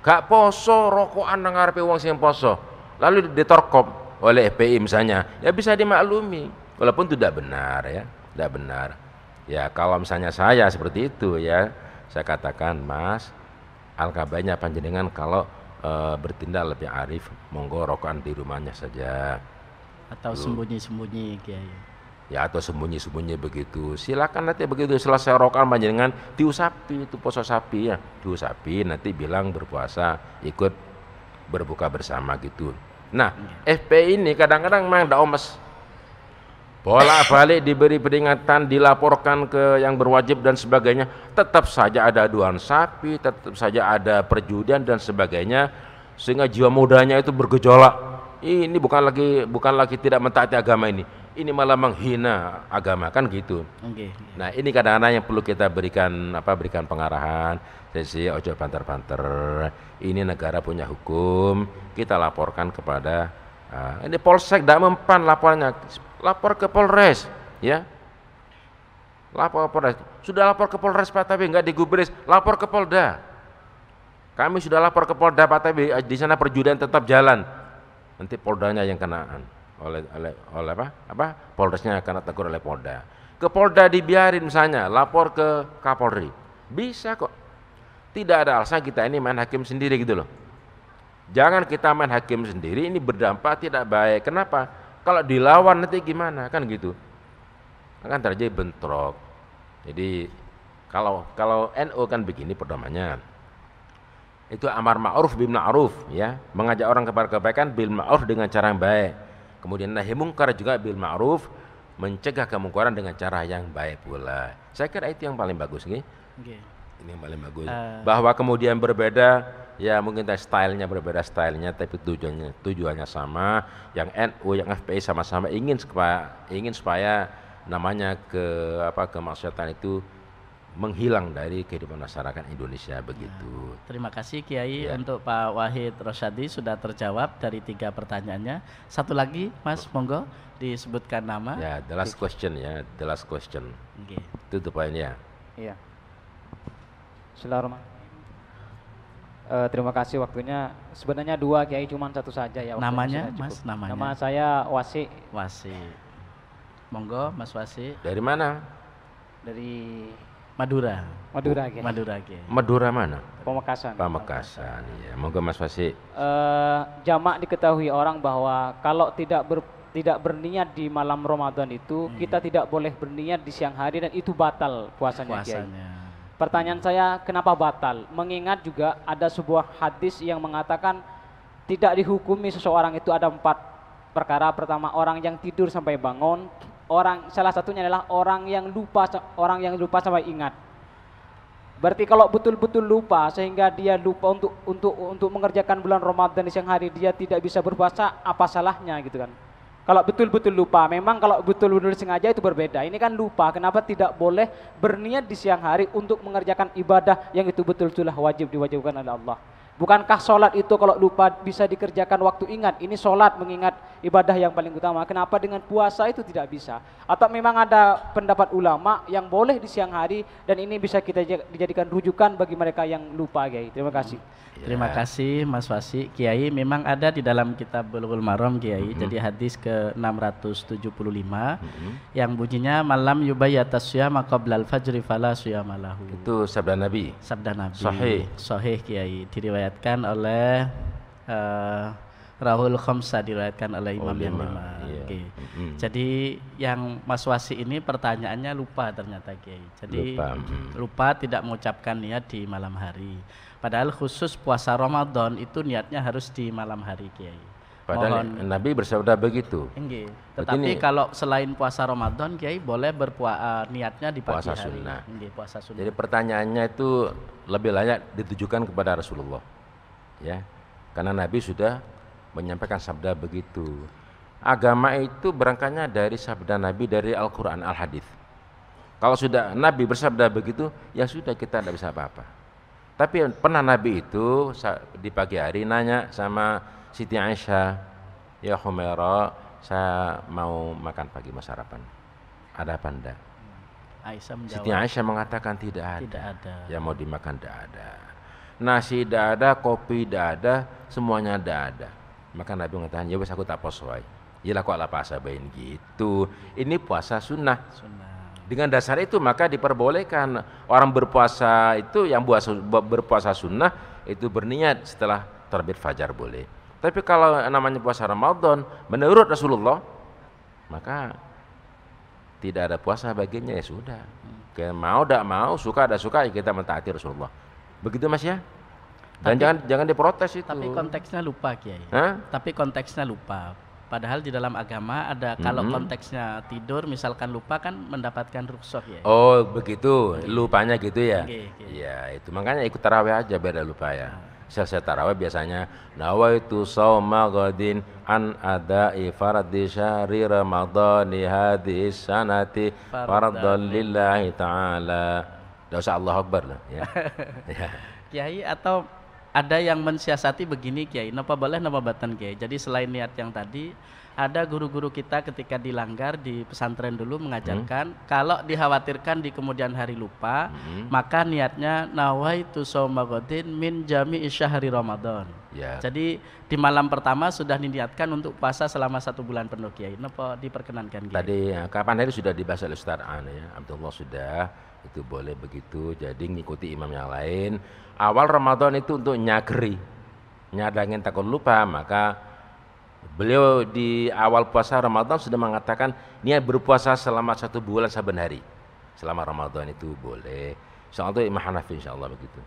gak poso, rokokan nang ngarepe wong sing poso, lalu ditorkop oleh FPI misalnya, ya bisa dimaklumi, walaupun itu tidak benar ya, tidak benar. Ya kalau misalnya saya seperti itu ya, saya katakan Mas, alangkah baiknya panjenengan kalau bertindak lebih arif, monggo rokokan di rumahnya saja. Atau sembunyi-sembunyi Kiai. Ya atau sembunyi-sembunyi begitu. Silakan nanti begitu selesai rokokan panjenengan diusapi itu poso sapi ya, diusapi nanti bilang berpuasa, ikut berbuka bersama gitu. Nah, FPI ini kadang-kadang memang tidak omes. Bolak-balik diberi peringatan, dilaporkan ke yang berwajib dan sebagainya, tetap saja ada aduan sapi, tetap saja ada perjudian dan sebagainya, sehingga jiwa mudanya itu bergejolak. Ini bukan lagi tidak mentaati agama ini malah menghina agama kan gitu. Nah ini kadang-kadang yang perlu kita berikan pengarahan. Sesi ojo banter-banter. Ini negara punya hukum, kita laporkan kepada ini Polsek tidak mempan laporannya. Lapor ke Polres ya, lapor ke Polres. Sudah lapor ke Polres Pak tapi enggak digubris, lapor ke Polda. Kami sudah lapor ke Polda Pak tapi di sana perjudian tetap jalan, nanti Poldanya yang kenaan oleh Polresnya akan tegur oleh Polda. Ke Polda dibiarin misalnya, lapor ke Kapolri bisa kok, tidak ada alasan kita ini main hakim sendiri gitu loh. Jangan kita main hakim sendiri, ini berdampak tidak baik. Kenapa? Kalau dilawan nanti gimana kan gitu, akan terjadi bentrok. Jadi kalau NU kan begini pedomannya, itu amar ma'ruf bil ma'ruf ya, mengajak orang kepada kebaikan bil ma'ruf dengan cara yang baik, kemudian nahi mungkar juga bil ma'ruf, mencegah kemungkaran dengan cara yang baik pula. Saya kira itu yang paling bagus nih. Ini yang paling bagus. Bahwa kemudian berbeda ya, mungkin stylenya berbeda stylenya, tapi tujuannya sama. Yang NU yang FPI sama-sama ingin supaya namanya kemaksiatan itu menghilang dari kehidupan masyarakat Indonesia begitu. Terima kasih Kiai untuk Pak Wahid Rosyadi sudah terjawab dari 3 pertanyaannya. Satu lagi Mas, monggo disebutkan nama. Ya, the last question ya, the last question. Itu poinnya. Iya. Bismillahirrahmanirrahim. Terima kasih waktunya. Sebenarnya 2 Kiai, cuma 1 saja ya. Namanya Mas, namanya. Nama saya Wasi. Wasi. Monggo Mas Wasi. Dari mana? Dari Madura. Madura Kiai. Madura Kiai. Madura mana? Pamekasan. Pamekasan. Iya. Monggo Mas Wasi. Jamak diketahui orang bahwa kalau tidak berniat di malam Ramadan itu, kita tidak boleh berniat di siang hari dan itu batal puasanya Kiai. Pertanyaan saya, kenapa batal? Mengingat juga ada sebuah hadis yang mengatakan tidak dihukumi seseorang itu ada 4 perkara. Pertama, orang yang tidur sampai bangun. Salah satunya adalah orang yang lupa sampai ingat. Berarti kalau betul-betul lupa sehingga dia lupa untuk mengerjakan bulan Ramadan di siang hari, dia tidak bisa berpuasa, apa salahnya gitu kan? Kalau betul-betul lupa, memang kalau betul-betul sengaja itu berbeda. Ini kan lupa, kenapa tidak boleh berniat di siang hari untuk mengerjakan ibadah yang itu betul-betul diwajibkan oleh Allah? Bukankah sholat itu kalau lupa bisa dikerjakan waktu ingat? Ini sholat mengingat ibadah yang paling utama. Kenapa dengan puasa itu tidak bisa? Atau memang ada pendapat ulama yang boleh di siang hari dan ini bisa kita dijadikan rujukan bagi mereka yang lupa, Kiai? Terima kasih. Terima kasih Mas Wasi. Kiai, memang ada di dalam kitab Bulughul Maram Kiai. Jadi hadis ke 675 yang bunyinya malam yubayyatas syiyama qablal fajri fala syiyama lahu. Itu sabda Nabi. Sabda Nabi. Sahih Kiai. Diriwayatkan oleh Rahul Khamsah, diriwayatkan oleh Imam yang 5. Iya. Jadi yang Mas Wasi ini pertanyaannya lupa ternyata Kiai. Jadi lupa tidak mengucapkan niat di malam hari. Padahal khusus puasa Ramadan itu niatnya harus di malam hari Kiai. Padahal Nabi bersabda begitu. Tetapi kalau selain puasa Ramadan Kiai boleh niatnya di pagi puasa hari. Sunnah. Puasa sunnah. Jadi pertanyaannya itu lebih layak ditujukan kepada Rasulullah. Ya. Karena Nabi sudah menyampaikan sabda begitu. Agama itu berangkatnya dari sabda Nabi, dari Al-Qur'an, Al-Hadits. Kalau sudah Nabi bersabda begitu, ya sudah kita tidak bisa apa-apa. Tapi pernah Nabi itu di pagi hari nanya sama Siti Aisyah, ya Humaira, saya mau makan pagi, mau sarapan. Ada apa enggak? Aisyah menjawab, Siti Aisyah mengatakan tidak ada. Tidak ada. Ya mau dimakan tidak ada. Nasi tidak ada, kopi tidak ada, semuanya tidak ada. Maka Nabi mengatakan, ya wes aku tak poswai. Yalah kok ala pasabain gitu. Ini puasa sunnah. Dengan dasar itu maka diperbolehkan orang berpuasa itu yang berpuasa sunnah itu berniat setelah terbit fajar boleh. Tapi kalau namanya puasa Ramadan menurut Rasulullah maka tidak ada puasa baginya, ya sudah. Kayak mau tidak mau, suka tidak suka, ya kita mentaati Rasulullah. Begitu Mas ya. Dan jangan diprotes itu. Tapi konteksnya lupa Kiai. Tapi konteksnya lupa. Padahal di dalam agama ada kalau konteksnya tidur misalkan lupa kan mendapatkan rukhsah ya. Oh begitu, lupanya gitu ya. Iya itu makanya ikut tarawih aja biar lupa ya. Selesai tarawih biasanya nawaitu shauma ghadin an ada'i fardhi syahri ramadhani hadhihi sanati fardhan lillahi ta'ala. Enggak usah Allahu Akbar lah ya. Kiai, atau ada yang mensiasati begini Kiai, napa boleh napa batan Kiai. Jadi selain niat yang tadi, ada guru-guru kita ketika dilanggar di pesantren dulu mengajarkan kalau dikhawatirkan di kemudian hari lupa, maka niatnya nawaitu shauma ghadin min jami'i syahri Ramadan. Ya. Jadi di malam pertama sudah diniatkan untuk puasa selama 1 bulan penuh Kiai. Napa diperkenankan Kiai? Tadi kapan hari sudah dibahas oleh Ustaz ya. Abdullah sudah, itu boleh begitu. Jadi ngikuti imam yang lain. Awal Ramadan itu untuk nyagri, nyadangin takut lupa, maka beliau di awal puasa Ramadan sudah mengatakan niat berpuasa selama 1 bulan saban hari. Selama Ramadan itu boleh. Insyaallah Imam Hanafi insyaallah begitu.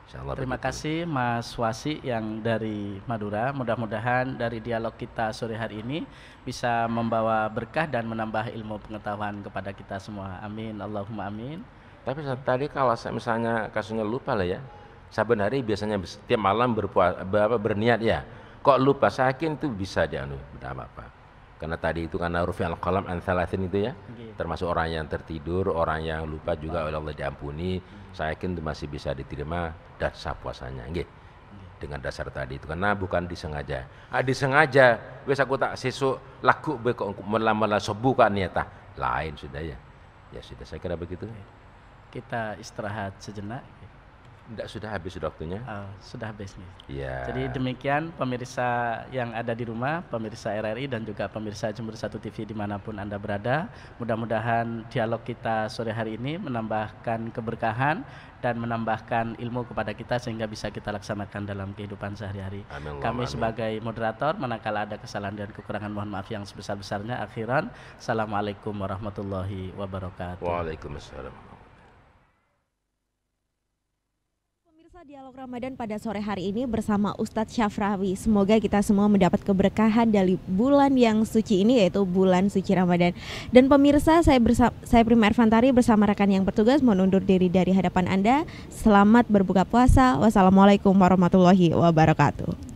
Insyaallah. Terima kasih Mas Wasi yang dari Madura. Mudah-mudahan dari dialog kita sore hari ini bisa membawa berkah dan menambah ilmu pengetahuan kepada kita semua. Amin. Allahumma amin. Tapi tadi kalau misalnya kasusnya lupa lah ya, saban hari biasanya setiap malam berniat ya. Kok lupa, saya yakin itu bisa tidak apa-apa. Karena tadi itu karena rufi'al qalam an thalathin itu ya, termasuk orang yang tertidur, orang yang lupa juga oleh Allah diampuni. Saya yakin itu masih bisa diterima dan sah puasanya. Dengan dasar tadi itu karena bukan disengaja. Disengaja, wes aku tak sesuk laku be kok mela sebuka niatah lain sudah ya. Ya sudah, saya kira begitu. Kita istirahat sejenak. Tidak, sudah habis sudah waktunya. Sudah habis nih. Ya. Jadi demikian pemirsa yang ada di rumah, pemirsa RRI dan juga pemirsa Jember 1 TV dimanapun Anda berada. Mudah-mudahan dialog kita sore hari ini menambahkan keberkahan dan menambahkan ilmu kepada kita sehingga bisa kita laksanakan dalam kehidupan sehari-hari. Kami sebagai moderator, manakala ada kesalahan dan kekurangan mohon maaf yang sebesar-besarnya. Akhiran, Assalamualaikum warahmatullahi wabarakatuh. Waalaikumsalam. Dialog Ramadan pada sore hari ini bersama Ustadz Syafrawi. Semoga kita semua mendapat keberkahan dari bulan yang suci ini, yaitu bulan suci Ramadan. Dan pemirsa, saya Prima Ervantari bersama rekan yang bertugas mohon undur diri dari hadapan Anda. Selamat berbuka puasa. Wassalamualaikum warahmatullahi wabarakatuh.